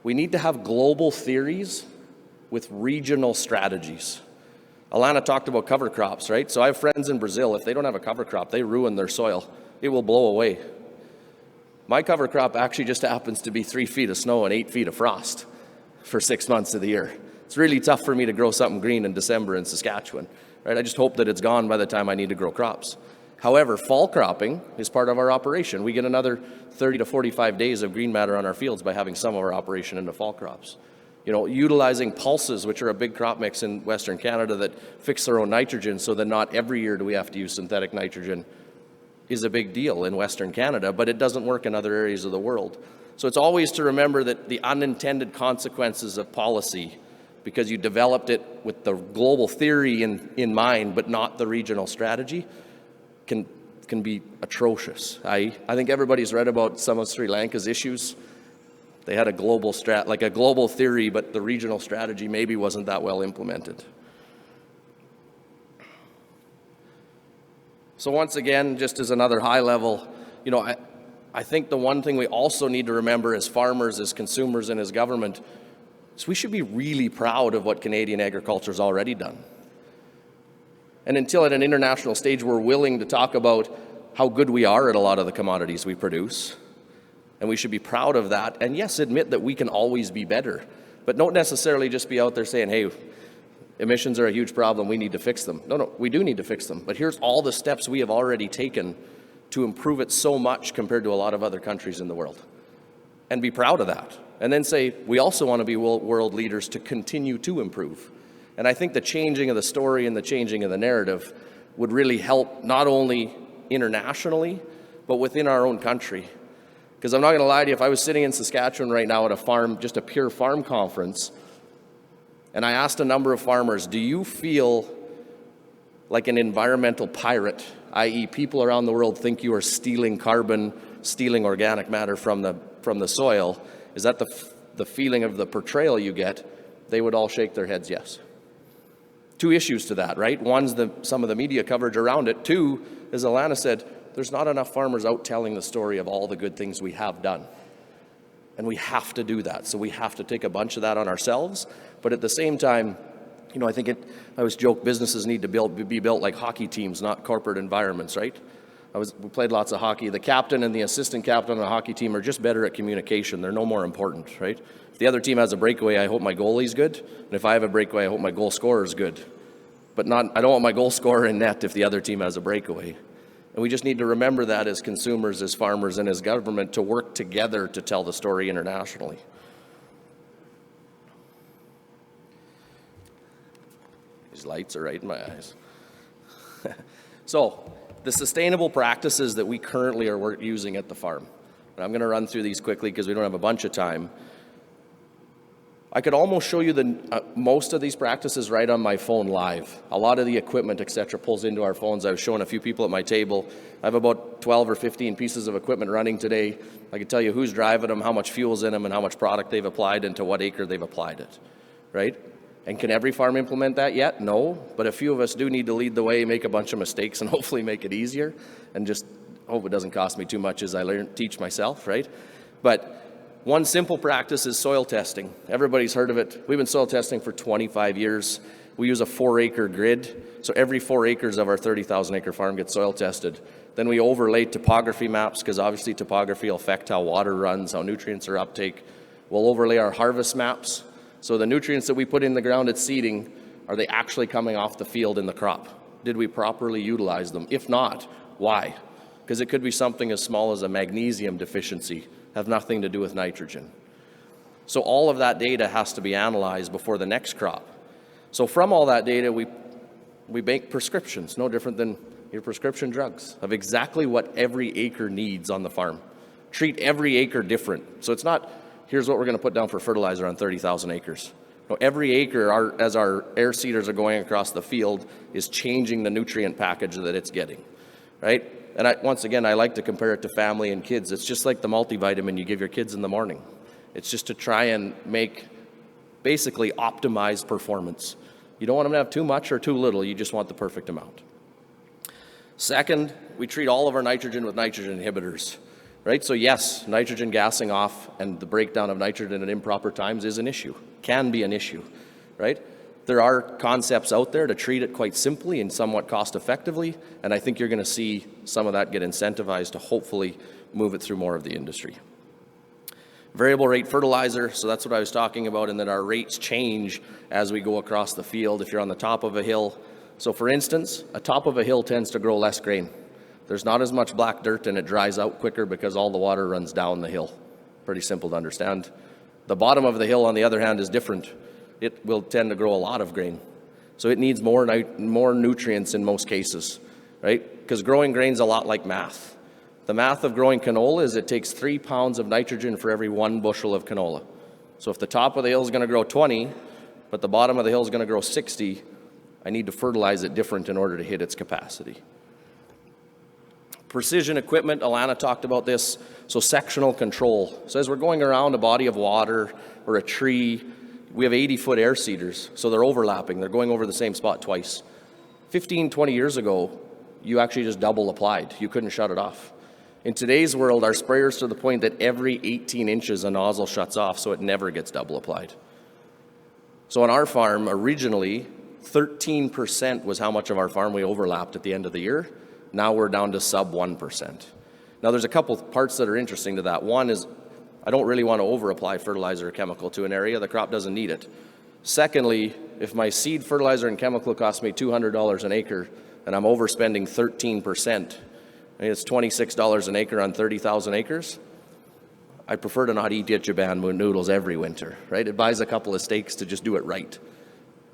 we need to have global theories with regional strategies. Alana talked about cover crops, right? So I have friends in Brazil. If they don't have a cover crop, they ruin their soil. It will blow away. My cover crop actually just happens to be 3 feet of snow and 8 feet of frost for 6 months of the year. It's really tough for me to grow something green in December in Saskatchewan, right? I just hope that it's gone by the time I need to grow crops. However, fall cropping is part of our operation. We get another 30 to 45 days of green matter on our fields by having some of our operation into fall crops. You know, utilizing pulses, which are a big crop mix in Western Canada that fix their own nitrogen so that not every year do we have to use synthetic nitrogen, is a big deal in Western Canada, but it doesn't work in other areas of the world. So it's always to remember that the unintended consequences of policy, because you developed it with the global theory in mind, but not the regional strategy, can be atrocious. I think everybody's read about some of Sri Lanka's issues. They had a global global theory, but the regional strategy maybe wasn't that well implemented. So once again, just as another high level, you know, I think the one thing we also need to remember as farmers, as consumers, and as government is we should be really proud of what Canadian agriculture's already done. And until at an international stage we're willing to talk about how good we are at a lot of the commodities we produce, and we should be proud of that, and yes, admit that we can always be better, but don't necessarily just be out there saying, hey, emissions are a huge problem, we need to fix them. No, we do need to fix them, but here's all the steps we have already taken to improve it so much compared to a lot of other countries in the world. And be proud of that. And then say, we also want to be world leaders to continue to improve. And I think the changing of the story and the changing of the narrative would really help not only internationally, but within our own country. Because I'm not going to lie to you, if I was sitting in Saskatchewan right now at a farm, just a pure farm conference, and I asked a number of farmers, do you feel like an environmental pirate, i.e. people around the world think you are stealing carbon, stealing organic matter from the soil? Is that the feeling of the portrayal you get? They would all shake their heads yes. Two issues to that, right? One's some of the media coverage around it. Two, as Alana said, there's not enough farmers out telling the story of all the good things we have done. And we have to do that. So we have to take a bunch of that on ourselves. But at the same time, you know, I always joke businesses need to be built like hockey teams, not corporate environments, right? We played lots of hockey. The captain and the assistant captain on the hockey team are just better at communication. They're no more important, right? If the other team has a breakaway, I hope my goalie's good. And if I have a breakaway, I hope my goal scorer's good. But I don't want my goal scorer in net if the other team has a breakaway. And we just need to remember that as consumers, as farmers, and as government to work together to tell the story internationally. These lights are right in my eyes. So, the sustainable practices that we currently are using at the farm. And I'm going to run through these quickly because we don't have a bunch of time. I could almost show you most of these practices right on my phone live. A lot of the equipment, etc., pulls into our phones. I was showing a few people at my table. I have about 12 or 15 pieces of equipment running today. I can tell you who's driving them, how much fuel's in them, and how much product they've applied and to what acre they've applied it, right? And can every farm implement that yet? No, but a few of us do need to lead the way, make a bunch of mistakes, and hopefully make it easier, and just hope it doesn't cost me too much as I teach myself, right? But one simple practice is soil testing. Everybody's heard of it. We've been soil testing for 25 years. We use a 4-acre grid, so every 4 acres of our 30,000-acre farm gets soil tested. Then we overlay topography maps, because obviously topography will affect how water runs, how nutrients are uptake. We'll overlay our harvest maps. So the nutrients that we put in the ground at seeding, are they actually coming off the field in the crop? Did we properly utilize them? If not, why? Because it could be something as small as a magnesium deficiency, have nothing to do with nitrogen. So all of that data has to be analyzed before the next crop. So from all that data, we make prescriptions, no different than your prescription drugs, of exactly what every acre needs on the farm. Treat every acre different. So it's not, here's what we're going to put down for fertilizer on 30,000 acres. No, every acre, as our air seeders are going across the field, is changing the nutrient package that it's getting, right? And once again, I like to compare it to family and kids. It's just like the multivitamin you give your kids in the morning. It's just to try and make, basically optimize performance. You don't want them to have too much or too little, you just want the perfect amount. Second, we treat all of our nitrogen with nitrogen inhibitors. Right? So yes, nitrogen gassing off and the breakdown of nitrogen at improper times is an issue, can be an issue, right? There are concepts out there to treat it quite simply and somewhat cost effectively, and I think you're going to see some of that get incentivized to hopefully move it through more of the industry. Variable rate fertilizer, so that's what I was talking about, and that our rates change as we go across the field if you're on the top of a hill. So for instance, a top of a hill tends to grow less grain. There's not as much black dirt and it dries out quicker because all the water runs down the hill. Pretty simple to understand. The bottom of the hill, on the other hand, is different. It will tend to grow a lot of grain. So it needs more nutrients in most cases, right? Because growing grain's a lot like math. The math of growing canola is it takes 3 pounds of nitrogen for every 1 bushel of canola. So if the top of the hill is going to grow 20, but the bottom of the hill is going to grow 60, I need to fertilize it different in order to hit its capacity. Precision equipment, Alana talked about this, so sectional control. So as we're going around a body of water or a tree, we have 80-foot air seeders, so they're overlapping. They're going over the same spot twice. 15, 20 years ago, you actually just double applied. You couldn't shut it off. In today's world, our sprayers to the point that every 18 inches a nozzle shuts off, so it never gets double applied. So on our farm, originally, 13% was how much of our farm we overlapped at the end of the year. Now we're down to sub 1%. Now there's a couple parts that are interesting to that. One is I don't really want to over-apply fertilizer or chemical to an area. The crop doesn't need it. Secondly, if my seed, fertilizer, and chemical costs me $200 an acre and I'm overspending 13%, it's $26 an acre on 30,000 acres, I prefer to not eat Ichiban noodles every winter, right? It buys a couple of steaks to just do it right.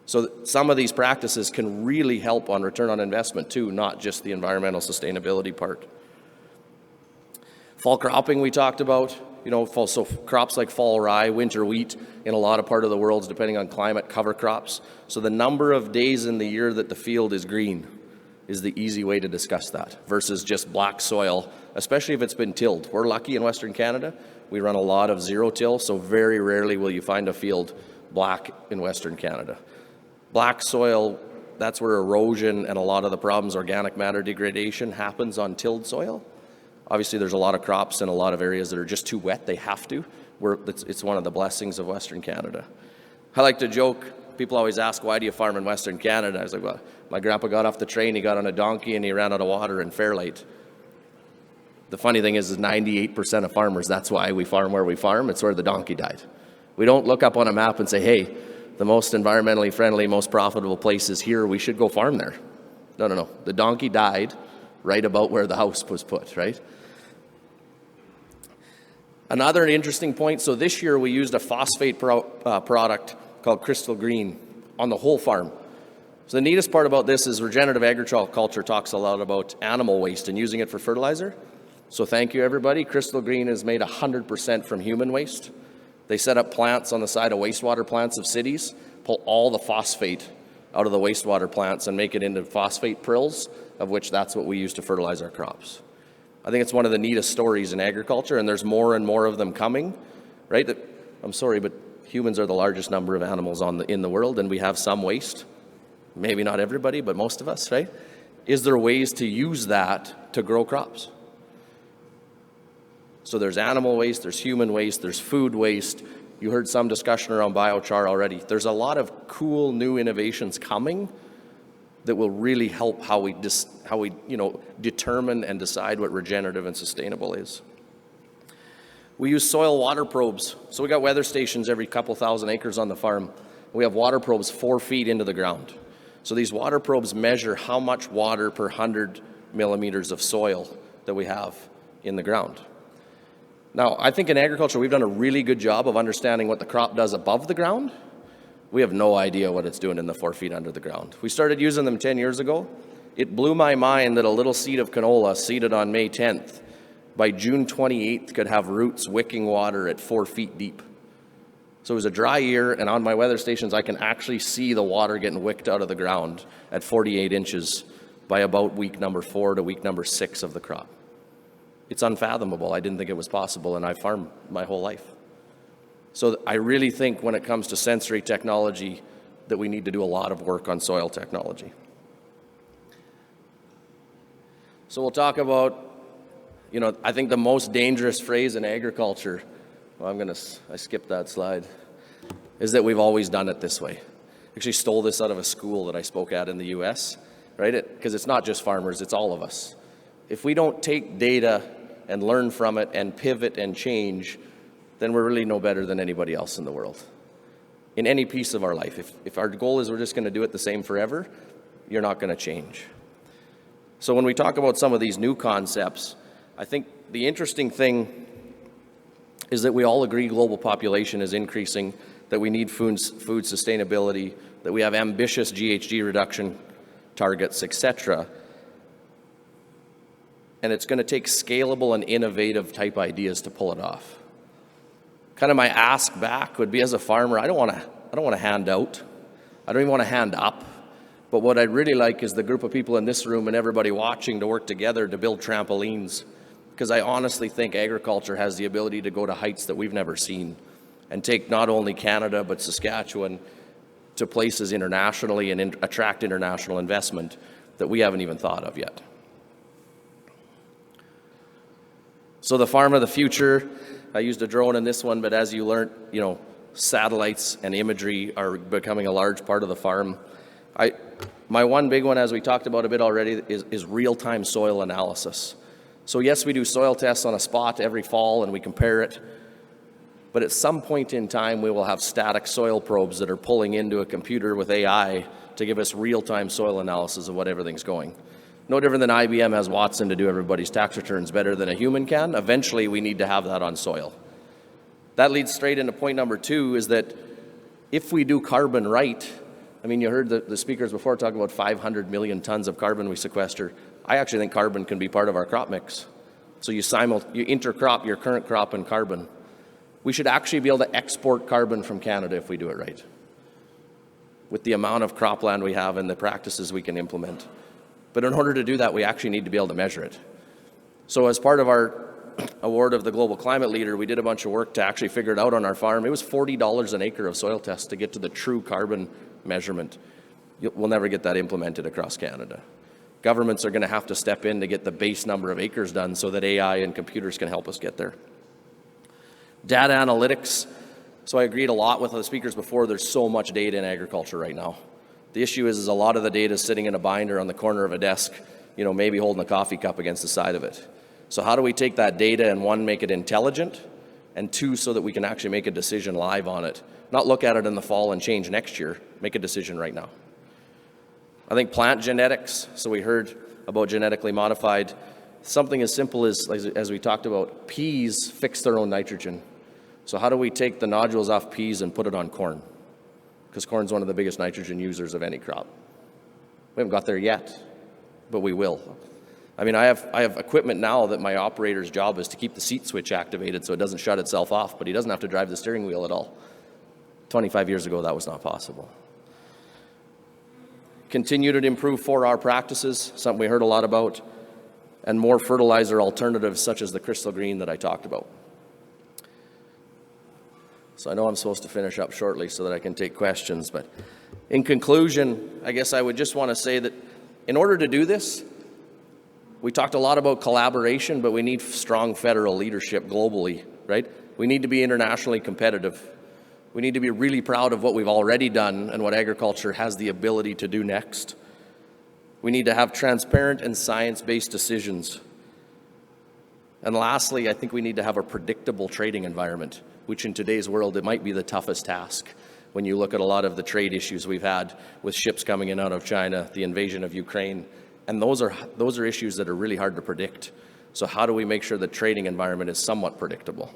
So some of these practices can really help on return on investment too, not just the environmental sustainability part. Fall cropping we talked about, so crops like fall rye, winter wheat in a lot of part of the world, depending on climate, cover crops. So the number of days in the year that the field is green is the easy way to discuss that versus just black soil, especially if it's been tilled. We're lucky in Western Canada. We run a lot of zero till, so very rarely will you find a field black in Western Canada. Black soil, that's where erosion and a lot of the problems, organic matter degradation, happens on tilled soil. Obviously, there's a lot of crops in a lot of areas that are just too wet. They have to. It's one of the blessings of Western Canada. I like to joke. People always ask, why do you farm in Western Canada? I was like, well, my grandpa got off the train, he got on a donkey, and he ran out of water in Fairlight. The funny thing is 98% of farmers, that's why we farm where we farm. It's where the donkey died. We don't look up on a map and say, hey, the most environmentally friendly, most profitable place is here, we should go farm there. No. The donkey died right about where the house was put, right? Another interesting point, so this year we used a phosphate product called Crystal Green on the whole farm. So the neatest part about this is regenerative agriculture talks a lot about animal waste and using it for fertilizer. So thank you, everybody. Crystal Green is made 100% from human waste. They set up plants on the side of wastewater plants of cities, pull all the phosphate out of the wastewater plants and make it into phosphate prills, of which that's what we use to fertilize our crops. I think it's one of the neatest stories in agriculture, and there's more and more of them coming, right? I'm sorry, but humans are the largest number of animals in the world, and we have some waste. Maybe not everybody, but most of us, right? Is there ways to use that to grow crops? So there's animal waste, there's human waste, there's food waste. You heard some discussion around biochar already. There's a lot of cool new innovations coming that will really help how we determine and decide what regenerative and sustainable is. We use soil water probes. So we got weather stations every couple thousand acres on the farm. We have water probes 4 feet into the ground. So these water probes measure how much water per 100 millimeters of soil that we have in the ground. Now, I think in agriculture, we've done a really good job of understanding what the crop does above the ground. We have no idea what it's doing in the 4 feet under the ground. We started using them 10 years ago. It blew my mind that a little seed of canola seeded on May 10th, by June 28th, could have roots wicking water at 4 feet deep. So it was a dry year, and on my weather stations, I can actually see the water getting wicked out of the ground at 48 inches by about week number 4 to week number 6 of the crop. It's unfathomable. I didn't think it was possible, and I farmed my whole life. So I really think when it comes to sensory technology that we need to do a lot of work on soil technology. So we'll talk about, I think the most dangerous phrase in agriculture, I skipped that slide, is that we've always done it this way. Actually stole this out of a school that I spoke at in the US, right? Because it's not just farmers, it's all of us. If we don't take data and learn from it and pivot and change, then we're really no better than anybody else in the world. In any piece of our life. If our goal is we're just going to do it the same forever, you're not going to change. So when we talk about some of these new concepts, I think the interesting thing is that we all agree global population is increasing, that we need food sustainability, that we have ambitious GHG reduction targets, etc. And it's going to take scalable and innovative type ideas to pull it off. Kind of my ask back would be, as a farmer, I don't want to hand out. I don't even want to hand up. But what I'd really like is the group of people in this room and everybody watching to work together to build trampolines. Because I honestly think agriculture has the ability to go to heights that we've never seen and take not only Canada but Saskatchewan to places internationally and attract international investment that we haven't even thought of yet. So the farm of the future, I used a drone in this one, but as you learned, satellites and imagery are becoming a large part of the farm. My one big one, as we talked about a bit already, is real-time soil analysis. So yes, we do soil tests on a spot every fall and we compare it, but at some point in time we will have static soil probes that are pulling into a computer with AI to give us real-time soil analysis of what everything's going. No different than IBM has Watson to do everybody's tax returns better than a human can. Eventually we need to have that on soil. That leads straight into point number 2, is that if we do carbon right, you heard the speakers before talk about 500 million tons of carbon we sequester. I actually think carbon can be part of our crop mix. So you intercrop your current crop in carbon. We should actually be able to export carbon from Canada if we do it right, with the amount of cropland we have and the practices we can implement. But in order to do that, we actually need to be able to measure it. So as part of our award of the Global Climate Leader, we did a bunch of work to actually figure it out on our farm. It was $40 an acre of soil tests to get to the true carbon measurement. We'll never get that implemented across Canada. Governments are going to have to step in to get the base number of acres done so that AI and computers can help us get there. Data analytics. So I agreed a lot with the speakers before. There's so much data in agriculture right now. The issue is a lot of the data is sitting in a binder on the corner of a desk, maybe holding a coffee cup against the side of it. So how do we take that data and one, make it intelligent, and two, so that we can actually make a decision live on it? Not look at it in the fall and change next year, make a decision right now. I think plant genetics, so we heard about genetically modified, something as simple as we talked about, peas fix their own nitrogen. So how do we take the nodules off peas and put it on corn? Because corn's one of the biggest nitrogen users of any crop. We haven't got there yet, but we will. I mean, I have equipment now that my operator's job is to keep the seat switch activated so it doesn't shut itself off, but he doesn't have to drive the steering wheel at all. 25 years ago, that was not possible. Continue to improve 4R practices, something we heard a lot about, and more fertilizer alternatives such as the crystal green that I talked about. So I know I'm supposed to finish up shortly so that I can take questions, but in conclusion, I guess I would just want to say that in order to do this, we talked a lot about collaboration, but we need strong federal leadership globally, right? We need to be internationally competitive. We need to be really proud of what we've already done and what agriculture has the ability to do next. We need to have transparent and science-based decisions. And lastly, I think we need to have a predictable trading environment, which in today's world, it might be the toughest task when you look at a lot of the trade issues we've had with ships coming in out of China, the invasion of Ukraine. And those are issues that are really hard to predict. So how do we make sure the trading environment is somewhat predictable?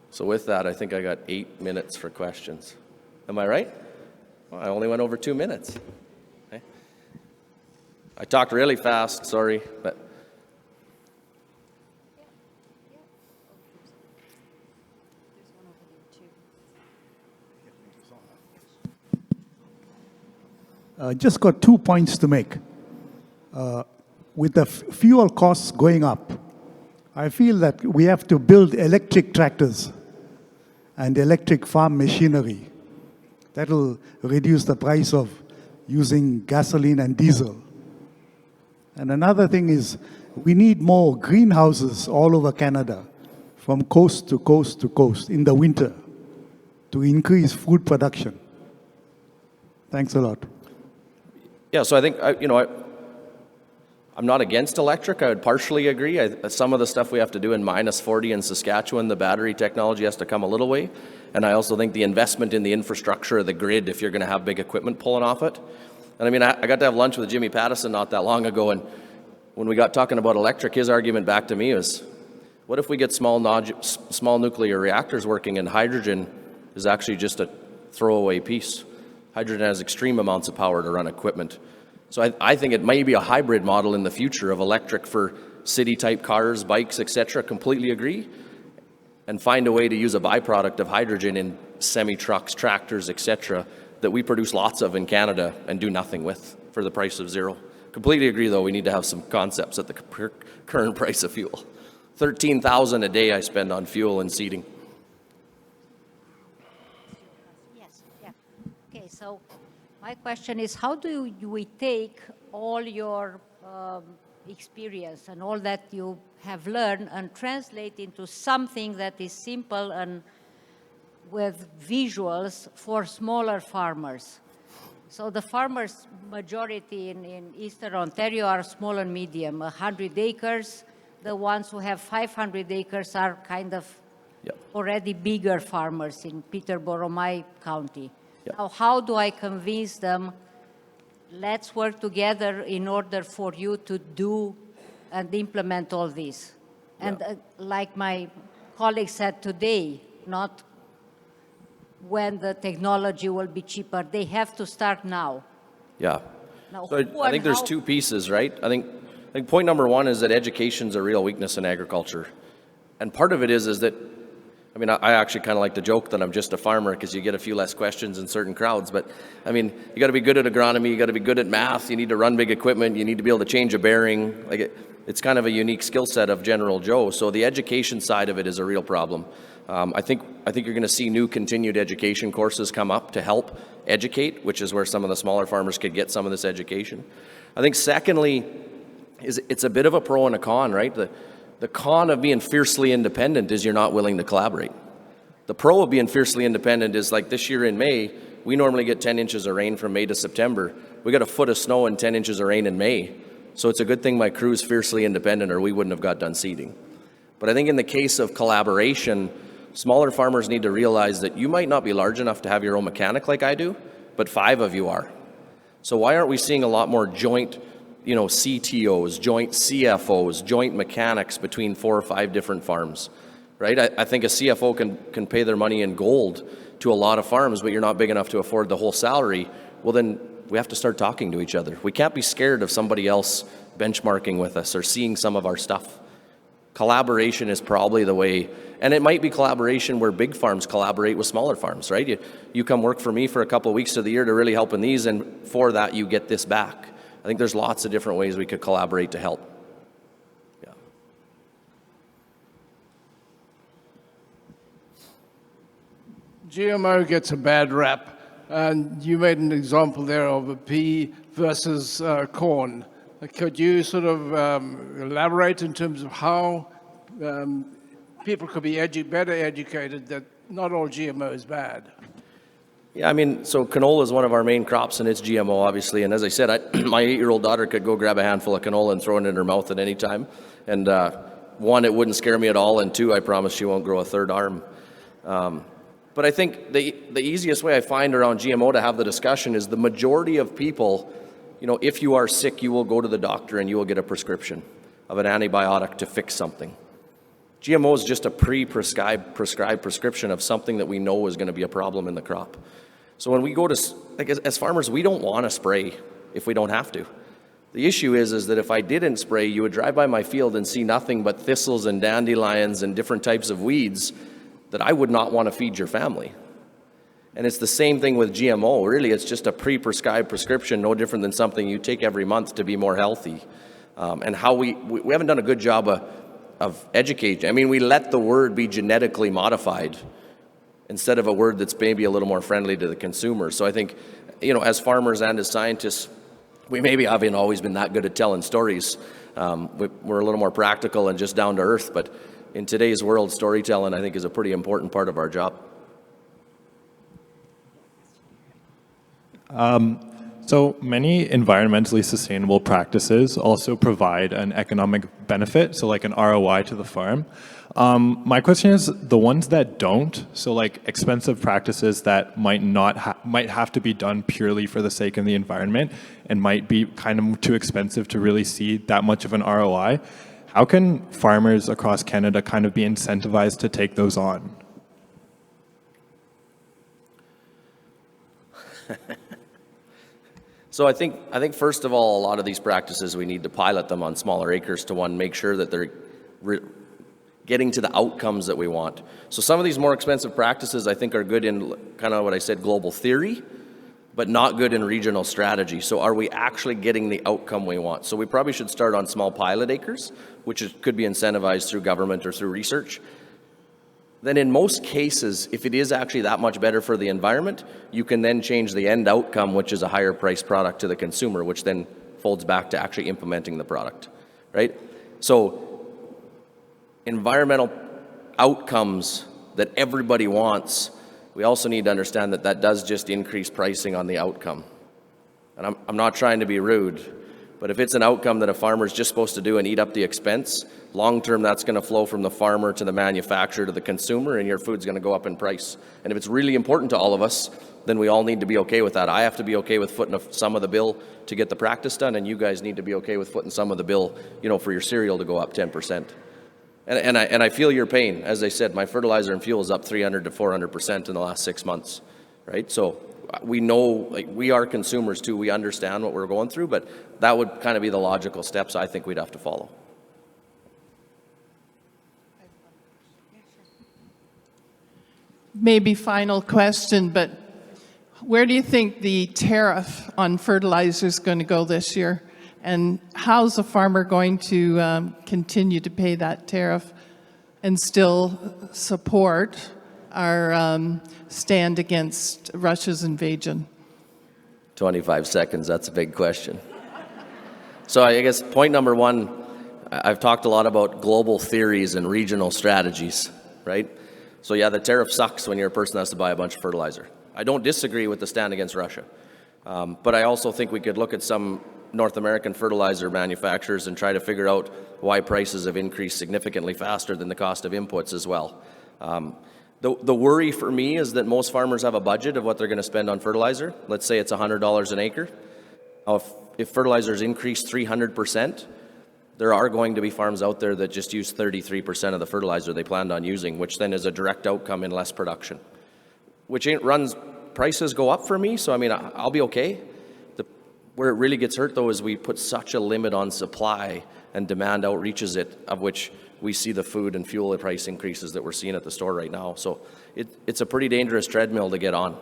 So with that, I think I got 8 minutes for questions. Am I right? Well, I only went over 2 minutes. Okay. I talked really fast, sorry, but. Just got 2 points to make. With the fuel costs going up, I feel that we have to build electric tractors and electric farm machinery. That will reduce the price of using gasoline and diesel. And another thing is we need more greenhouses all over Canada, from coast to coast to coast in the winter, to increase food production. Thanks a lot. Yeah, so I think, I'm not against electric. I would partially agree. Some of the stuff we have to do in -40 in Saskatchewan, the battery technology has to come a little way. And I also think the investment in the infrastructure of the grid, if you're going to have big equipment pulling off it. And I mean, I got to have lunch with Jimmy Pattison not that long ago, and when we got talking about electric, his argument back to me was, what if we get small nuclear reactors working and hydrogen is actually just a throwaway piece? Hydrogen has extreme amounts of power to run equipment. So I think it may be a hybrid model in the future of electric for city-type cars, bikes, etc. Completely agree. And find a way to use a byproduct of hydrogen in semi-trucks, tractors, etc. that we produce lots of in Canada and do nothing with for the price of zero. Completely agree, though, we need to have some concepts at the current price of fuel. $13,000 a day I spend on fuel and seeding. Yes, yeah. Okay, so my question is, how do we take all your experience and all that you have learned and translate into something that is simple and with visuals for smaller farmers? So the farmers majority in Eastern Ontario are small and medium, 100 acres. The ones who have 500 acres are kind of already bigger farmers in Peterborough, my county. Now, how do I convince them, let's work together in order for you to do and implement all this? And like my colleague said today, not when the technology will be cheaper. They have to start now. Yeah. Now, So I think there's two pieces, right? I think point number one is that education's a real weakness in agriculture. And part of it is that, I mean, I actually kind of like to joke that I'm just a farmer because you get a few less questions in certain crowds. But I mean, you got to be good at agronomy, you got to be good at math, you need to run big equipment, you need to be able to change a bearing. Like it's kind of a unique skill set of General Joe. So the education side of it is a real problem. I think you're going to see new continued education courses come up to help educate, which is where some of the smaller farmers could get some of this education. I think secondly, is it's a bit of a pro and a con, right? The con of being fiercely independent is you're not willing to collaborate. The pro of being fiercely independent is like this year in May, we normally get 10 inches of rain from May to September. We got a foot of snow and 10 inches of rain in May. So it's a good thing my crew's fiercely independent, or we wouldn't have got done seeding. But I think in the case of collaboration, smaller farmers need to realize that you might not be large enough to have your own mechanic like I do, but 5 of you are. So why aren't we seeing a lot more joint, CTOs, joint CFOs, joint mechanics between 4 or 5 different farms, right? I think a CFO can pay their money in gold to a lot of farms, but you're not big enough to afford the whole salary. Well, then we have to start talking to each other. We can't be scared of somebody else benchmarking with us or seeing some of our stuff. Collaboration is probably the way, and it might be collaboration where big farms collaborate with smaller farms, right? You come work for me for a couple of weeks of the year to really help in these, and for that you get this back. I think there's lots of different ways we could collaborate to help. Yeah. GMO gets a bad rap, and you made an example there of a pea versus corn. Could you sort of elaborate in terms of how people could be better educated that not all GMO is bad? Yeah, I mean, so canola is one of our main crops, and it's GMO, obviously. And as I said, my 8-year-old daughter could go grab a handful of canola and throw it in her mouth at any time. And 1, it wouldn't scare me at all, and 2, I promise she won't grow a third arm. But I think the easiest way I find around GMO to have the discussion is the majority of people, if you are sick, you will go to the doctor and you will get a prescription of an antibiotic to fix something. GMO is just a prescribed prescription of something that we know is going to be a problem in the crop. So when we go to, as farmers, we don't want to spray if we don't have to. The issue is that if I didn't spray, you would drive by my field and see nothing but thistles and dandelions and different types of weeds that I would not want to feed your family. And it's the same thing with GMO. Really, it's just a prescribed prescription, no different than something you take every month to be more healthy. And how we haven't done a good job of educating. I mean, we let the word be genetically modified instead of a word that's maybe a little more friendly to the consumer. So I think, as farmers and as scientists, we maybe haven't always been that good at telling stories. We're a little more practical and just down to earth, but in today's world, storytelling, I think, is a pretty important part of our job. So many environmentally sustainable practices also provide an economic benefit, so like an ROI to the farm. My question is the ones that don't, so like expensive practices that might have to be done purely for the sake of the environment and might be kind of too expensive to really see that much of an ROI. How can farmers across Canada kind of be incentivized to take those on? So I think first of all, a lot of these practices, we need to pilot them on smaller acres to make sure that they're getting to the outcomes that we want. So some of these more expensive practices I think are good in kind of what I said, global theory, but not good in regional strategy. So are we actually getting the outcome we want? So we probably should start on small pilot acres, which could be incentivized through government or through research. Then in most cases, if it is actually that much better for the environment, you can then change the end outcome, which is a higher priced product to the consumer, which then folds back to actually implementing the product, right? So environmental outcomes that everybody wants, we also need to understand that that does just increase pricing on the outcome. And I'm not trying to be rude, but if it's an outcome that a farmer's just supposed to do and eat up the expense, long-term that's going to flow from the farmer to the manufacturer to the consumer, and your food's going to go up in price. And if it's really important to all of us, then we all need to be okay with that. I have to be okay with footing some of the bill to get the practice done, and you guys need to be okay with footing some of the bill, for your cereal to go up 10%. And I feel your pain. As I said, my fertilizer and fuel is up 300 to 400% in the last 6 months, right? So we know, we are consumers too. We understand what we're going through, but that would kind of be the logical steps I think we'd have to follow. Maybe final question, but where do you think the tariff on fertilizer is going to go this year? And how's the farmer going to continue to pay that tariff and still support our stand against Russia's invasion? 25 seconds, that's a big question. So I guess point number one, I've talked a lot about global theories and regional strategies, right? So yeah, the tariff sucks when you're a person that has to buy a bunch of fertilizer. I don't disagree with the stand against Russia. But I also think we could look at some North American fertilizer manufacturers and try to figure out why prices have increased significantly faster than the cost of inputs as well. The worry for me is that most farmers have a budget of what they're going to spend on fertilizer. Let's say it's $100 an acre. If fertilizers increase 300%, there are going to be farms out there that just use 33% of the fertilizer they planned on using, which then is a direct outcome in less production, which runs prices go up for me. So I mean, I'll be okay. Where it really gets hurt, though, is we put such a limit on supply and demand outreaches it, of which we see the food and fuel price increases that we're seeing at the store right now. So it's a pretty dangerous treadmill to get on.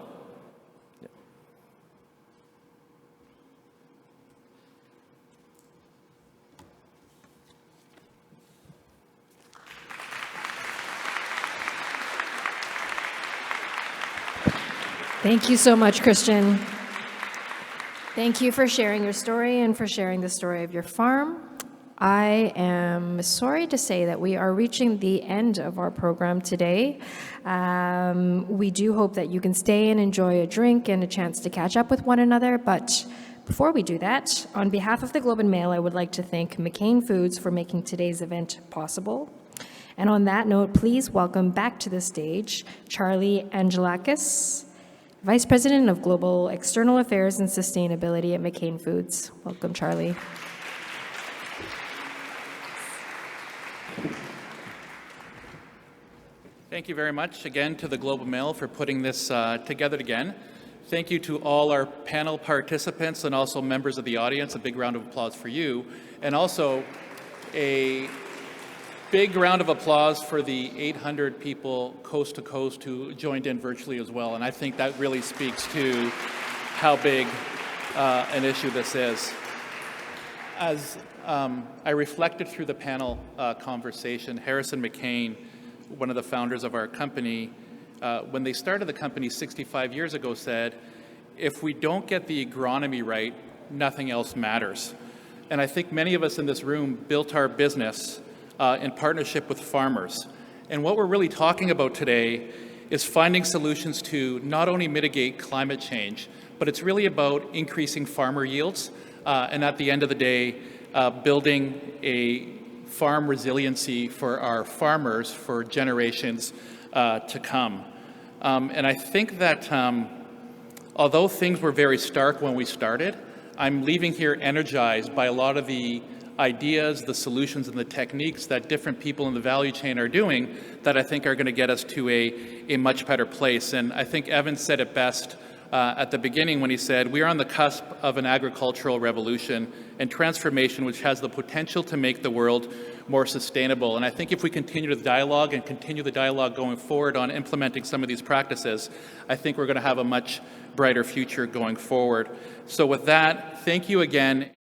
Thank you so much, Christian. Thank you for sharing your story and for sharing the story of your farm. I am sorry to say that we are reaching the end of our program today. We do hope that you can stay and enjoy a drink and a chance to catch up with one another. But before we do that, on behalf of the Globe and Mail, I would like to thank McCain Foods for making today's event possible. And on that note, please welcome back to the stage Charlie Angelakis, Vice President of Global External Affairs and Sustainability at McCain Foods. Welcome, Charlie. Thank you very much again to the Globe and Mail for putting this together again. Thank you to all our panel participants and also members of the audience. A big round of applause for you. And also a big round of applause for the 800 people coast to coast who joined in virtually as well. And I think that really speaks to how big an issue this is. As I reflected through the panel conversation, Harrison McCain, one of the founders of our company, when they started the company 65 years ago, said, if we don't get the agronomy right, nothing else matters. And I think many of us in this room built our business in partnership with farmers. And what we're really talking about today is finding solutions to not only mitigate climate change, but it's really about increasing farmer yields, and at the end of the day, building a farm resiliency for our farmers for generations to come. And I think that although things were very stark when we started, I'm leaving here energized by a lot of the ideas, the solutions, and the techniques that different people in the value chain are doing that I think are going to get us to a much better place. And I think Evan said it best at the beginning when he said, we are on the cusp of an agricultural revolution and transformation which has the potential to make the world more sustainable. And I think if we continue the dialogue and continue the dialogue going forward on implementing some of these practices, I think we're going to have a much brighter future going forward. So with that, thank you again.